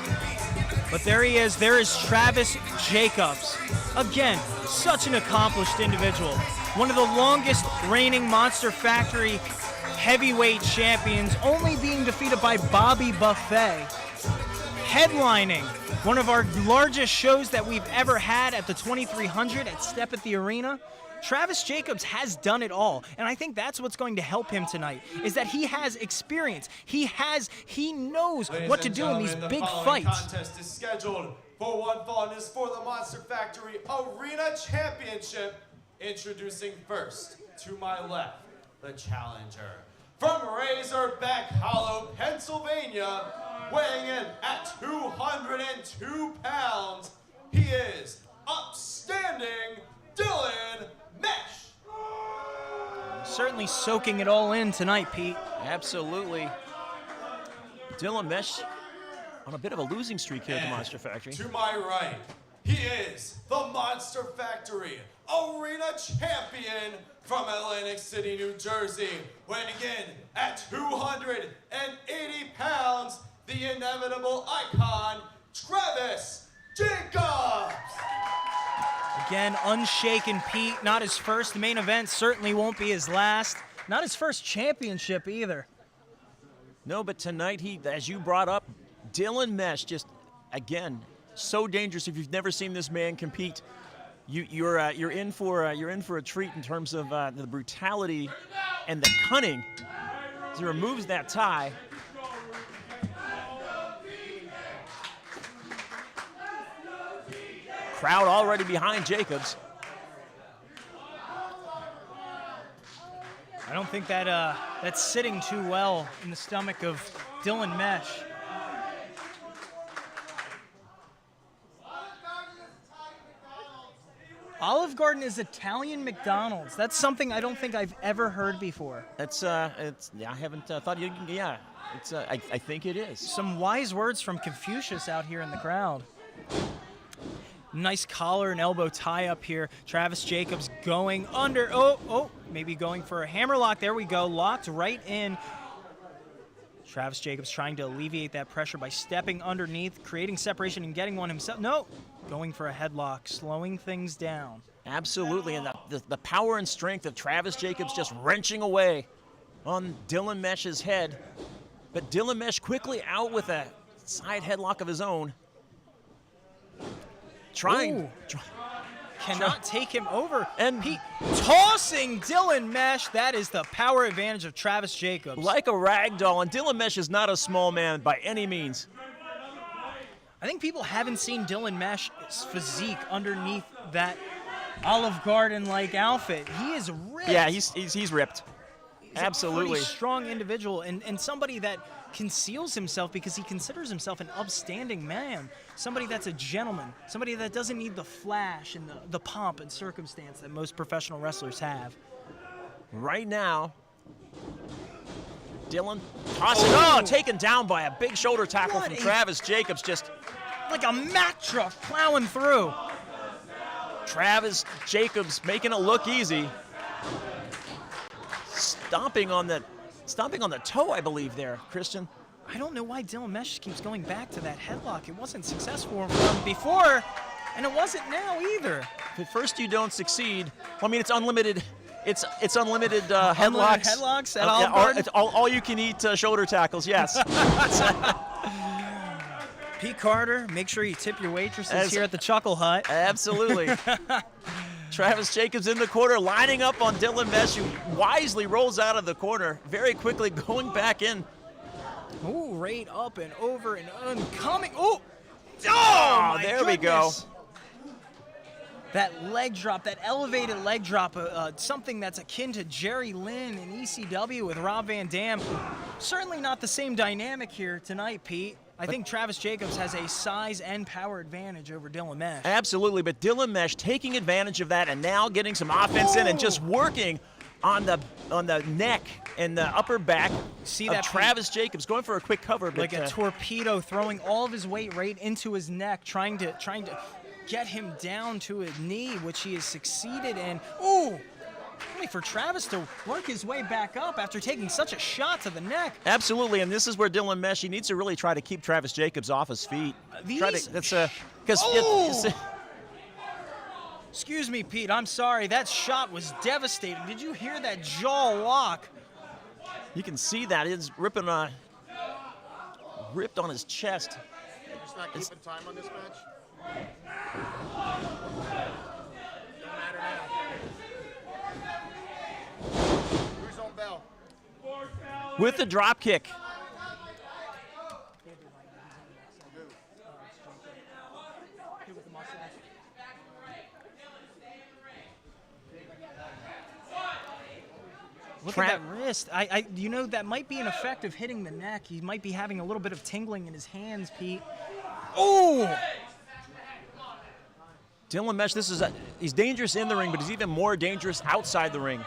But there he is. There is Travis Jacobs. Again, such an accomplished individual. One of the longest reigning Monster Factory heavyweight champions, only being defeated by Bobby Buffet. Headlining one of our largest shows that we've ever had at the 2300 at Step at the Arena. Travis Jacobs has done it all, and I think that's what's going to help him tonight, is that he has experience. He knows what to do in these big fights. The contest is scheduled for one fall, and is for the Monster Factory Arena Championship. Introducing first, to my left, the challenger. From Razorback Hollow, Pennsylvania, weighing in at 202 pounds, he is upstanding Dylan Mesh. Certainly soaking it all in tonight, Pete. Absolutely. Dylan Mesh on a bit of a losing streak here at the Monster Factory. To my right, he is the Monster Factory Arena Champion from Atlantic City, New Jersey, weighing in at 280 pounds, the inevitable icon, Travis Jacobs. Again, unshaken Pete, not his first main event, certainly won't be his last. Not his first championship either. No, but tonight as you brought up, Dylan Mesh, just again, so dangerous. If you've never seen this man compete, you're in for a treat in terms of the brutality and the cunning as he removes that tie. Crowd already behind Jacobs. I don't think that that's sitting too well in the stomach of Dylan Mesh. Olive Garden is Italian McDonald's. That's something I don't think I've ever heard before. That's I haven't thought you. Yeah, it's I think it is. Some wise words from Confucius out here in the crowd. Nice collar and elbow tie up here. Travis Jacobs going under. Oh, maybe going for a hammerlock. There we go. Locked right in. Travis Jacobs trying to alleviate that pressure by stepping underneath, creating separation and getting one himself. No, going for a headlock, slowing things down. Absolutely, and the power and strength of Travis Jacobs just wrenching away on Dylan Mesh's head. But Dylan Mesh quickly out with a side headlock of his own. Cannot take him over. And Pete tossing Dylan Mesh. That is the power advantage of Travis Jacobs. Like a rag doll, and Dylan Mesh is not a small man by any means. I think people haven't seen Dylan Mesh's physique underneath that Olive Garden-like outfit. He is ripped. Yeah, he's ripped. He's Absolutely. a pretty strong individual and somebody that conceals himself because he considers himself an upstanding man, somebody that's a gentleman, somebody that doesn't need the flash and the pomp and circumstance that most professional wrestlers have. Right now, Dylan tossing, taken down by a big shoulder tackle from Travis Jacobs, just like a Mack truck plowing through. Travis Jacobs making it look easy. Stomping on the toe, I believe there, Christian. I don't know why Dylan Mesh keeps going back to that headlock. It wasn't successful for him before, and it wasn't now either. If at first you don't succeed, well, I mean, it's unlimited. It's unlimited headlocks. Unlimited headlocks at Olive Garden? It's all you can eat shoulder tackles. Yes. Pete Carter, make sure you tip your waitresses here at the Chuckle Hut. Absolutely. Travis Jacobs in the corner, lining up on Dylan Mesh, who wisely rolls out of the corner, very quickly going back in. Ooh, right up and over and coming. Oh, my there we go. goodness. That leg drop, that elevated leg drop, something that's akin to Jerry Lynn in ECW with Rob Van Dam. Certainly not the same dynamic here tonight, Pete. I think Travis Jacobs has a size and power advantage over Dylan Mesh. Absolutely, but Dylan Mesh taking advantage of that and now getting some offense in and just working on the neck and the upper back See of that, Travis Jacobs, going for a quick cover. But, like a torpedo, throwing all of his weight right into his neck, trying to get him down to his knee, which he has succeeded in. Ooh! Only for Travis to work his way back up after taking such a shot to the neck. Absolutely, and this is where Dylan Mesh, he needs to really try to keep Travis Jacobs off his feet. Excuse me, Pete, I'm sorry. That shot was devastating. Did you hear that jaw lock? You can see that. It's ripped on his chest. Just not keeping time on this match. Don't matter now. Who's on bell? With the drop kick. Look at that wrist. You know, that might be an effect of hitting the neck. He might be having a little bit of tingling in his hands, Pete. Oh! Dylan Mesh, he's dangerous in the ring, but he's even more dangerous outside the ring.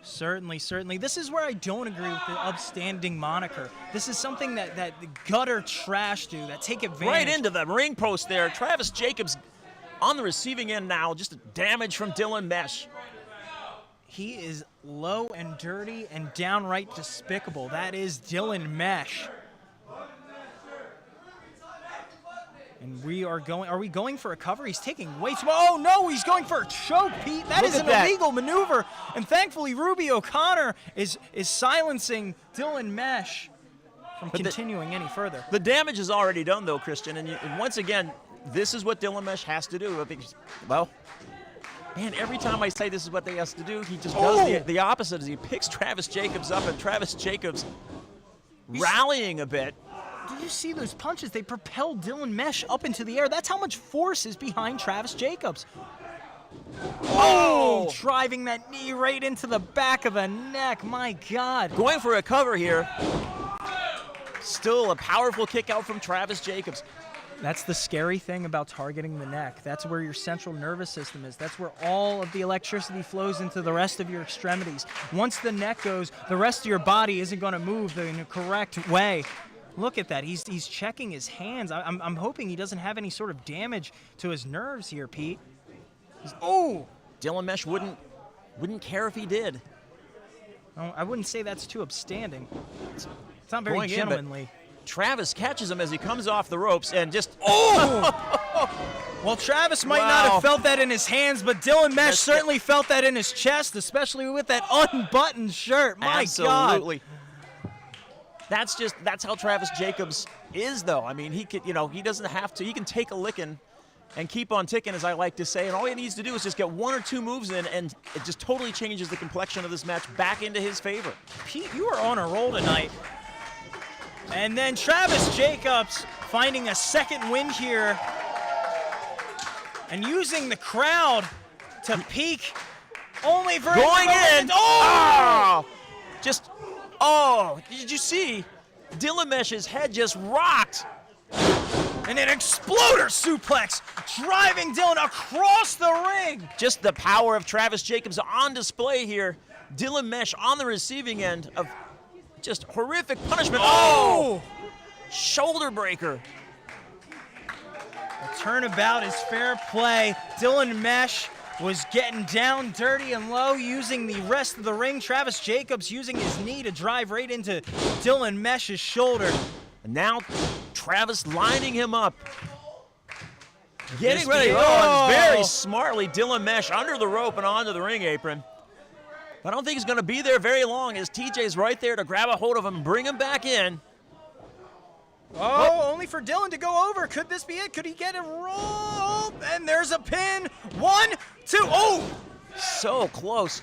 Certainly, certainly. This is where I don't agree with the upstanding moniker. This is something that the gutter trash do, that take advantage. Right into the ring post there. Travis Jacobs on the receiving end now. Just damage from Dylan Mesh. He is low and dirty and downright despicable. That is Dylan Mesh. And are we going for a cover? He's taking weights. Oh no, he's going for a choke, Pete. That is an illegal maneuver. And thankfully, Ruby O'Connor is silencing Dylan Mesh from continuing any further. The damage is already done though, Christian. And once again, this is what Dylan Mesh has to do. Well, man, every time I say this is what they has to do, he just does the opposite. As he picks Travis Jacobs up, and Travis Jacobs rallying a bit. Did you see those punches? They propelled Dylan Mesh up into the air. That's how much force is behind Travis Jacobs. Oh! Driving that knee right into the back of the neck. My God. Going for a cover here. Still a powerful kick out from Travis Jacobs. That's the scary thing about targeting the neck. That's where your central nervous system is. That's where all of the electricity flows into the rest of your extremities. Once the neck goes, the rest of your body isn't going to move in the correct way. Look at that. He's checking his hands. I'm hoping he doesn't have any sort of damage to his nerves here, Pete. Dylan Mesh wouldn't care if he did. Oh, I wouldn't say that's too upstanding. It's not very gentlemanly. Travis catches him as he comes off the ropes and just... Well, Travis might not have felt that in his hands, but Dylan Mesh certainly felt that in his chest, especially with that unbuttoned shirt. My Absolutely. God. That's how Travis Jacobs is, though. I mean, he doesn't have to. He can take a licking and keep on ticking, as I like to say. And all he needs to do is just get one or two moves in, and it just totally changes the complexion of this match back into his favor. Pete, you are on a roll tonight. And then Travis Jacobs finding a second win here and using the crowd to peak Only for Going in. Oh! Did you see? Dylan Mesh's head just rocked. And an exploder suplex, driving Dylan across the ring. Just the power of Travis Jacobs on display here. Dylan Mesh on the receiving end of just horrific punishment. Oh! Shoulder breaker. The turnabout is fair play. Dylan Mesh was getting down dirty and low, using the rest of the ring. Travis Jacobs using his knee to drive right into Dylan Mesh's shoulder. And now Travis lining him up. Getting ready. Oh! Very smartly, Dylan Mesh under the rope and onto the ring apron. But I don't think he's going to be there very long, as TJ's right there to grab a hold of him, bring him back in. Oh, only for Dylan to go over. Could this be it? Could he get a roll? And there's a pin. 1, 2. Oh! So close.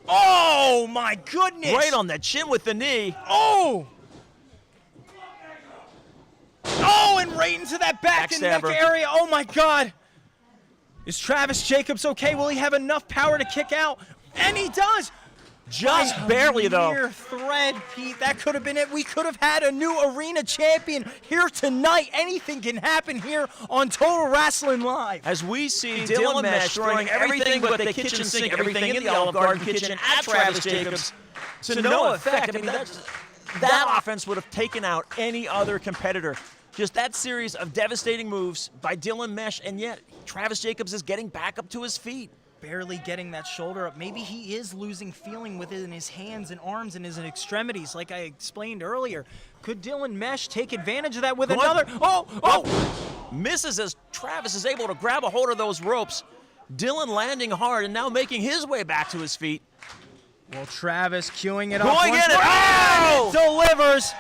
Oh, my goodness. Right on the chin with the knee. Oh! Oh, and right into that back and neck Backstabber. area. Oh, my God. Is Travis Jacobs okay? Will he have enough power to kick out? And he does. Just By a barely, though. mere thread, Pete. That could have been it. We could have had a new arena champion here tonight. Anything can happen here on Total Wrestling Live. As we see Dylan Mesh throwing everything but the kitchen sink, everything in the Olive Garden kitchen at Travis Jacobs to no effect. I mean, that offense would have taken out any other competitor. Just that series of devastating moves by Dylan Mesh, and yet Travis Jacobs is getting back up to his feet. Barely getting that shoulder up. Maybe he is losing feeling within his hands and arms and his extremities, like I explained earlier. Could Dylan Mesh take advantage of that with another? Oh! Misses as Travis is able to grab a hold of those ropes. Dylan landing hard and now making his way back to his feet. Well, Travis queuing it up. Going in once it. more. Oh! And it delivers.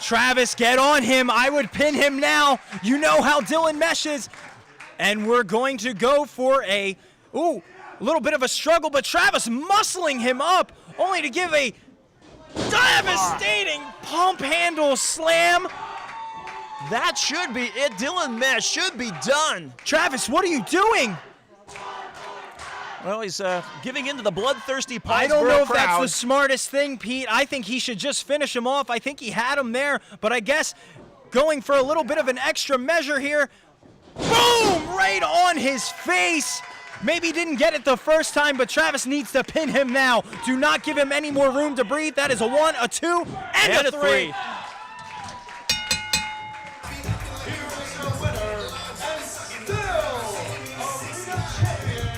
Travis, get on him. I would pin him now. You know how Dylan Mesh is. And we're going to go for a little bit of a struggle, but Travis muscling him up, only to give a devastating pump handle slam. That should be it. Dylan Mesh should be done. Travis, what are you doing? Well, he's giving in to the bloodthirsty Pittsburgh I don't know if crowd. that's the smartest thing, Pete. I think he should just finish him off. I think he had him there, but I guess going for a little bit of an extra measure here. Boom! Right on his face. Maybe didn't get it the first time, but Travis needs to pin him now. Do not give him any more room to breathe. That is a 1, a 2, and a 3. Here is your winner, and still arena champion,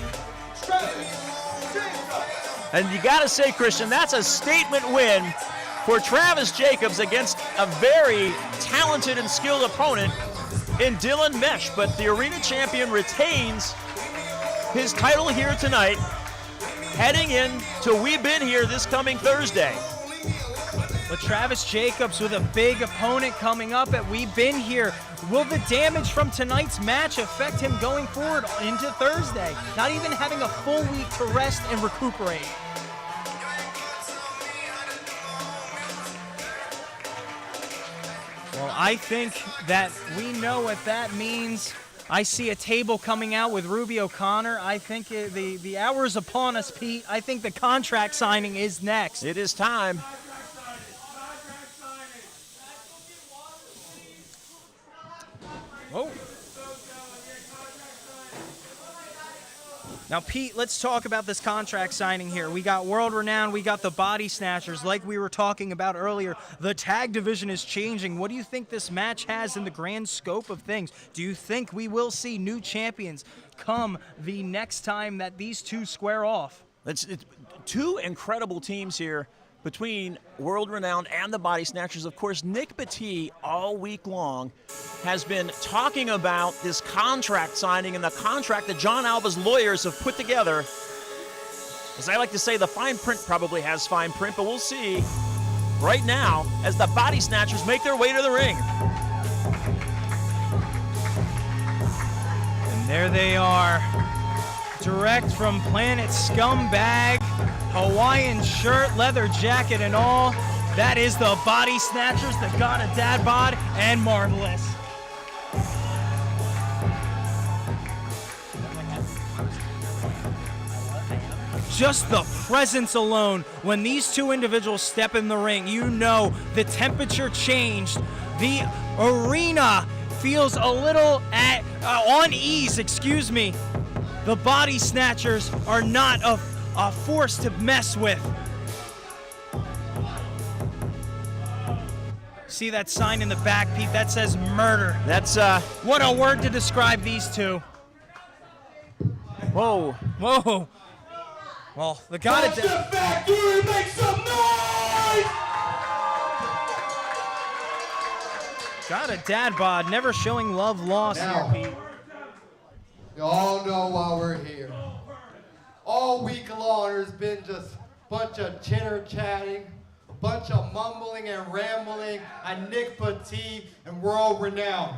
Travis Jacobs. And you got to say, Christian, that's a statement win for Travis Jacobs against a very talented and skilled opponent in Dylan Mesh. But the arena champion retains his title here tonight, heading in to We've Been Here this coming Thursday. But Travis Jacobs with a big opponent coming up at We've Been Here. Will the damage from tonight's match affect him going forward into Thursday? Not even having a full week to rest and recuperate. Well, I think that we know what that means. I see a table coming out with Ruby O'Connor. I think the hour is upon us, Pete. I think the contract signing is next. It is time. Oh. Now, Pete, let's talk about this contract signing here. We got World Renowned, we got the Body Snatchers. Like we were talking about earlier, the tag division is changing. What do you think this match has in the grand scope of things? Do you think we will see new champions come the next time that these two square off? It's two incredible teams here between World Renowned and the Body Snatchers. Of course, Nick Batty all week long has been talking about this contract signing and the contract that John Alba's lawyers have put together. As I like to say, the fine print probably has fine print, but we'll see right now as the Body Snatchers make their way to the ring. And there they are, direct from Planet Scumbag. Hawaiian shirt, leather jacket and all. That is the Body Snatchers, the God of Dad Bod, and Marvelous. just the presence alone, when these two individuals step in the ring, you know the temperature changed. The arena feels a little on ease, excuse me. The body snatchers are not a force to mess with. See that sign in the back, Pete? That says murder. That's What a word to describe these two. whoa. Whoa. Well, the God of Death. Factory, make some noise! God of Dad Bod, never showing love lost Now. here, Pete. You all know why we're here. All week long, there's been just a bunch of chitter-chatting, a bunch of mumbling and rambling on Nick Petit and world renowned.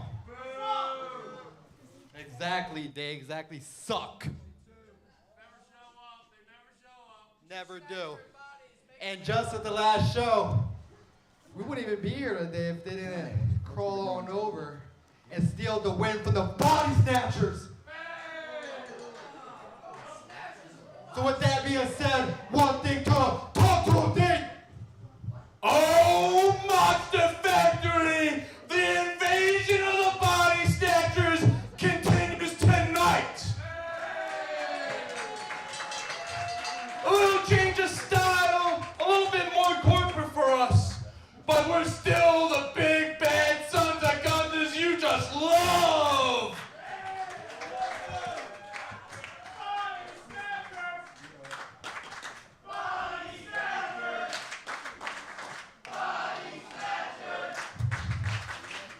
Exactly, they exactly suck. Never do. And just at the last show, we wouldn't even be here today if they didn't crawl on over and steal the win from the Body Snatchers. So with that being said, one thing talk to a thing. Oh, Monster Factory! The invasion of the Body Snatchers continues tonight! A little change of style, a little bit more corporate for us, but we're still the big bad sons of guns you just love!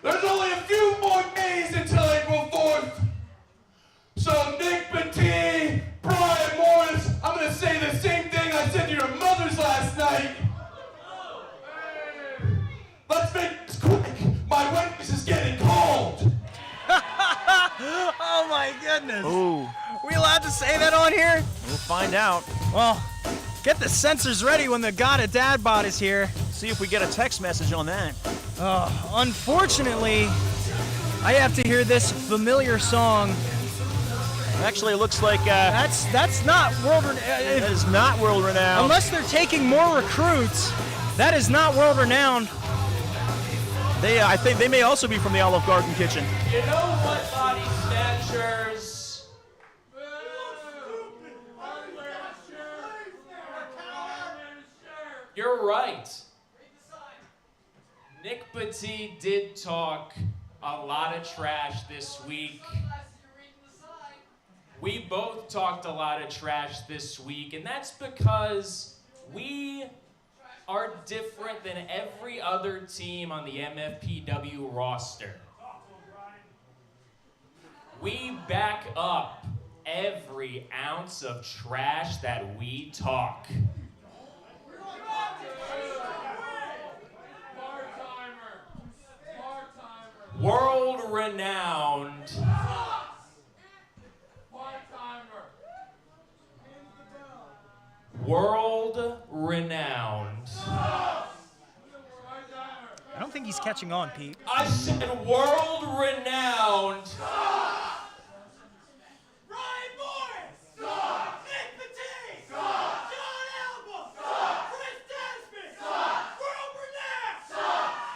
There's only a few more days until April 4th. So Nick Petit, Brian Morris, I'm gonna say the same thing I said to your mothers last night. Let's make this quick. My Wendy's is getting cold. Oh my goodness. Ooh. We allowed to say that on here? We'll find out. Well, get the censors ready when the God of Dad Bod is here. See if we get a text message on that. Unfortunately, I have to hear this familiar song. Actually, it looks like That's not world that renowned. is not world renowned. Unless they're taking more recruits, that is not world renowned. I think they may also be from the Olive Garden kitchen. You know what, Body Snatchers? You're right. Nick Petit did talk a lot of trash this week. We both talked a lot of trash this week, and that's because we are different than every other team on the MFPW roster. We back up every ounce of trash that we talk. World renowned. World renowned. I don't think he's catching on, Pete. I said world renowned. Ryan Morris! Nick Petit! John Alba! Chris Desmond! World renowned!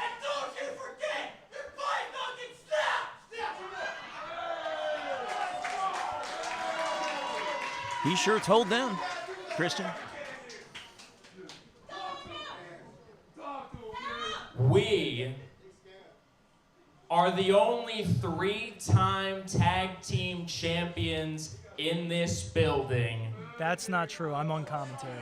And don't you forget your fight fucking snap! He sure told them, Christian. We are the only 3-time tag team champions in this building. That's not true. I'm on commentary.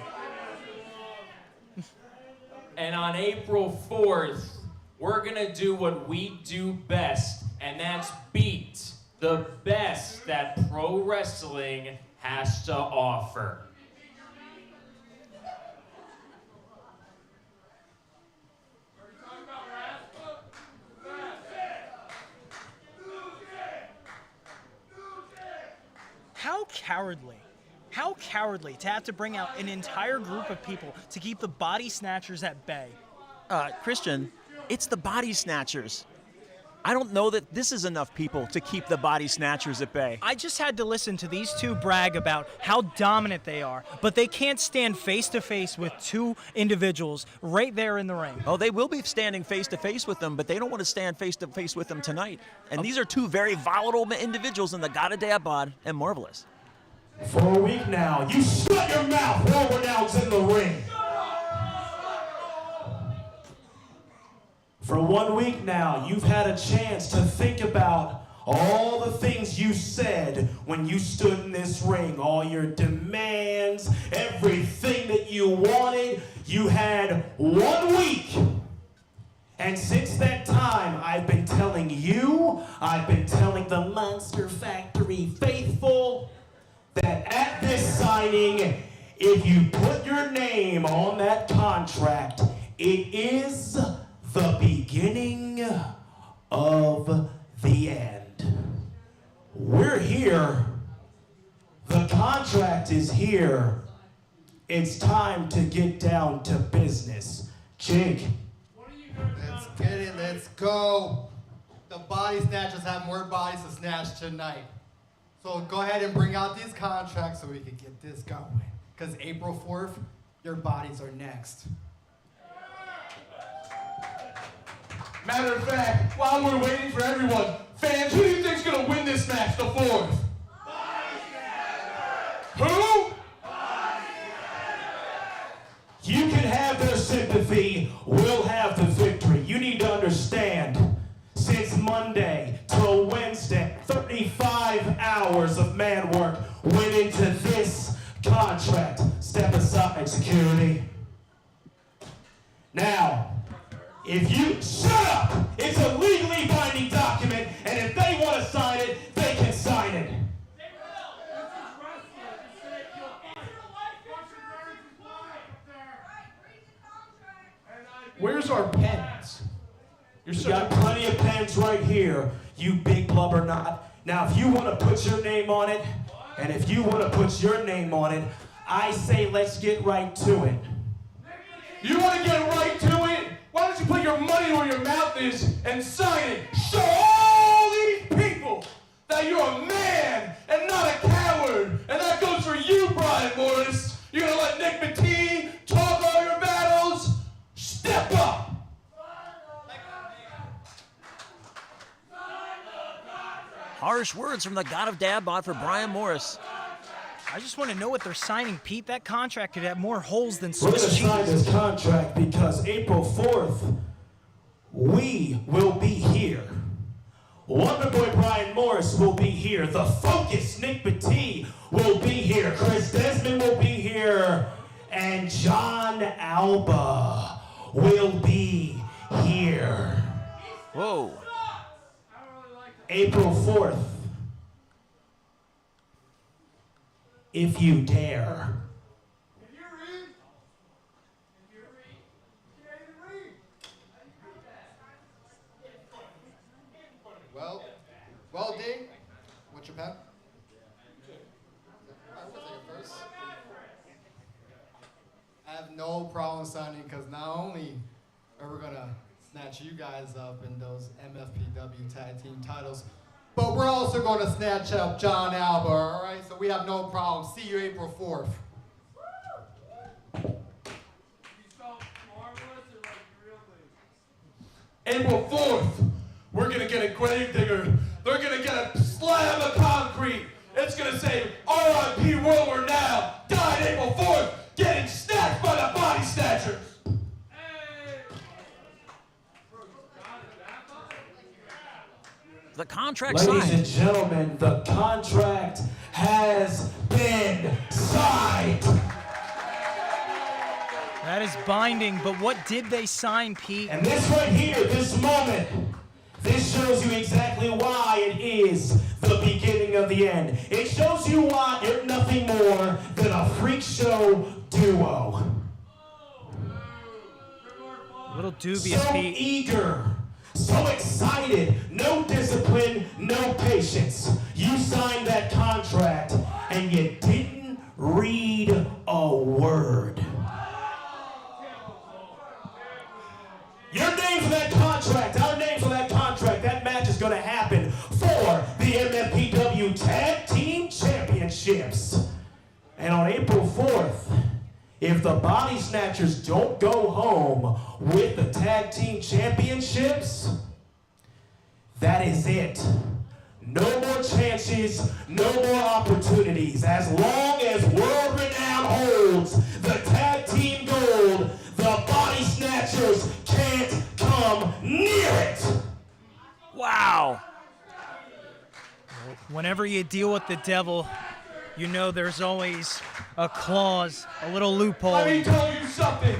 And on April 4th, we're gonna do what we do best, and that's beat the best that pro wrestling has to offer. How cowardly to have to bring out an entire group of people to keep the Body Snatchers at bay. Christian, it's the Body Snatchers. I don't know that this is enough people to keep the body snatchers at bay. I just had to listen to these two brag about how dominant they are, but they can't stand face-to-face with two individuals right there in the ring. Oh, they will be standing face-to-face with them, but they don't want to stand face-to-face with them tonight. And these are two very volatile individuals in the God of Dad Bod and Marvelous. For a week now, you shut your mouth while we're now in the ring. For 1 week now, you've had a chance to think about all the things you said when you stood in this ring, all your demands, everything that you wanted. You had 1 week. And since that time, I've been telling you, I've been telling the Monster Factory faithful, that at this signing, if you put your name on that contract, it is the beginning of the end. We're here. The contract is here. It's time to get down to business. Jake. Let's get it, let's go. The body snatchers have more bodies to snatch tonight. So go ahead and bring out these contracts so we can get this going. Because April 4th, your bodies are next. Matter of fact, while we're waiting for everyone, fans, who do you think's gonna win this match, the 4th? Who? You can have their sympathy, we'll have the victory. You need to understand, since Monday till Wednesday, 35 hours of man work went into this contract. Step aside, security. Now, if you shut up, it's a legally binding document, and if they want to sign it, they can sign it. Where's our pens? You got plenty of pens right here, you big blubber knot. Now, if you want to put your name on it, and if you want to put your name on it, I say let's get right to it. You want to get right to it? Why don't you put your money where your mouth is and sign it? Show all these people that you're a man and not a coward. And that goes for you, Brian Morris. You're going to let Nick Mattei talk all your battles? Step up. Harsh words from the God of Dad Bod for Brian Morris. I just want to know what they're signing, Pete. That contract could have more holes than We're going Swiss to cheese. sign this contract because April 4th, we will be here. Wonderboy Brian Morris will be here. The Focus Nick Mattei will be here. Chris Desmond will be here. And John Alba will be here. Whoa. April 4th. If you dare. Well, Ding, what's your pen? Alright, we'll take it first. I have no problem signing because not only are we gonna snatch you guys up in those MFPW tag team titles, but we're also going to snatch up John Alba, all right? So we have no problem. See you April 4th. April 4th, we're going to get a gravedigger. They're going to get a slab of concrete. It's going to say, R.I.P. World War Now, died April 4th, getting snatched by the body snatchers. The contract Ladies signed. and gentlemen, the contract has been signed. That is binding, but what did they sign, Pete? And this right here, this moment, this shows you exactly why it is the beginning of the end. It shows you why you're nothing more than a freak show duo. A little dubious, So Pete. eager, so excited, no discipline, no patience. You signed that contract and you didn't read a word. Your name for that contract, our names for that contract, that match if the Body Snatchers don't go home with the Tag Team Championships, that is it. No more chances, no more opportunities. As long as World Renown holds the Tag Team Gold, the Body Snatchers can't come near it. Wow. Whenever you deal with the devil, you know there's always a clause, a little loophole. Let me tell you something.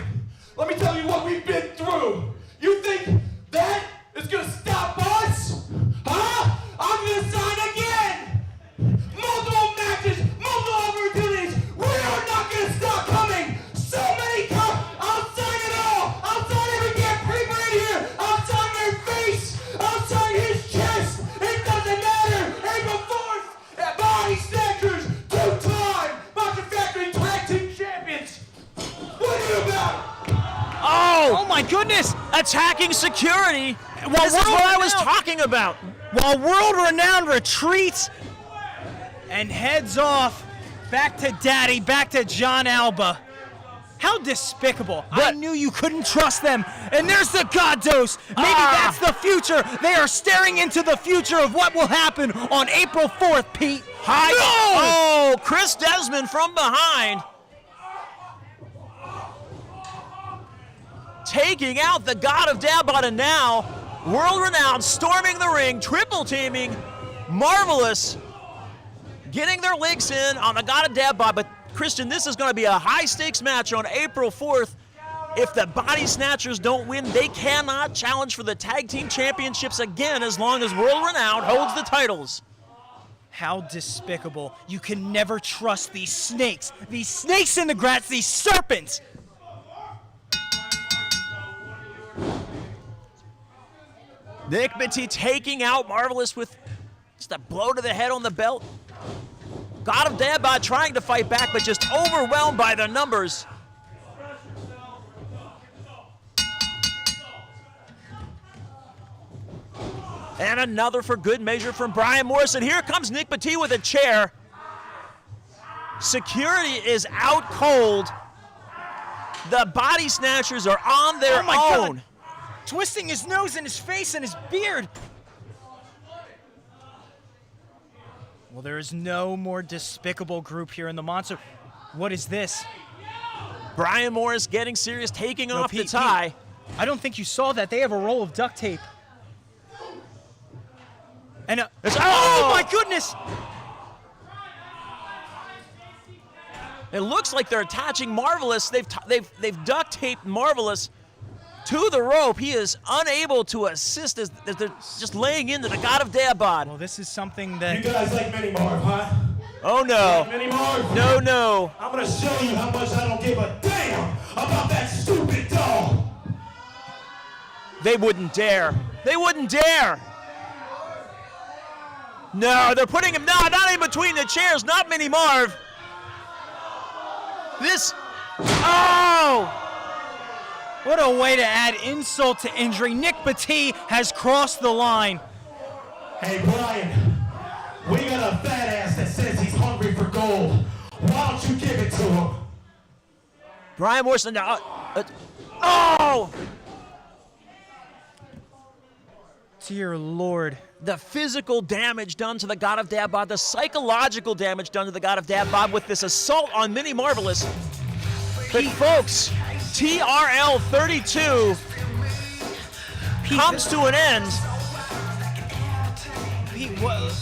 Let me tell you what we've been through. You think that is gonna stop us? Huh? I'm gonna sign again! Multiple matches, multiple opportunities. We are not gonna stop coming! So many I'll sign it all! I'll sign every damn paper in here! I'll sign their face! I'll sign his chest! It doesn't matter! April 4th! At Body Snatchers! 2-time Monster Factory Tag Team Champions! What are you about? Oh my goodness! Attacking security! Well, this is what I was talking about! While World Renowned retreats and heads off back to Daddy, back to John Alba. How despicable. I knew you couldn't trust them. And there's the God Dose. Maybe that's the future. They are staring into the future of what will happen on April 4th, Pete. Hi. No! Oh, Chris Desmond from behind. Taking out the God of Dabot, and now World Renowned storming the ring, triple teaming, Marvelous, getting their licks in on the God of Dabot. But Christian, this is going to be a high stakes match on April 4th. If the Body Snatchers don't win, they cannot challenge for the Tag Team Championships again as long as World Renowned holds the titles. How despicable. You can never trust these snakes in the grass, these serpents. Nick Petit taking out Marvelous with just a blow to the head on the belt. God of Dabot trying to fight back, but just overwhelmed by the numbers. And another for good measure from Brian Morrison. Here comes Nick Petit with a chair. Security is out cold. The Body Snatchers are on their own. God. Twisting his nose and his face and his beard. Well, there is no more despicable group here in the Monster. What is this? Brian Morris getting serious, taking off Pete, the tie. Pete, I don't think you saw that. They have a roll of duct tape. And oh my goodness! It looks like they're attaching Marvelous. They've duct taped Marvelous to the rope. He is unable to assist as they're just laying into the God of Dabot. Well, this is something that... You guys like Mini Marv, huh? Oh, no. Like Mini Marv? No, no. I'm going to show you how much I don't give a damn about that stupid doll. They wouldn't dare. They wouldn't dare. No, they're putting him, not in between the chairs, not Mini Marv. This, oh! What a way to add insult to injury. Nick Petit has crossed the line. Hey, Brian, we got a fat ass that says he's hungry for gold. Why don't you give it to him? Brian Morrison, oh! Dear Lord. The physical damage done to the God of Dabot, the psychological damage done to the God of Dabot with this assault on Mini Marvelous. But folks, TRL 32 comes to an end. Pete, what?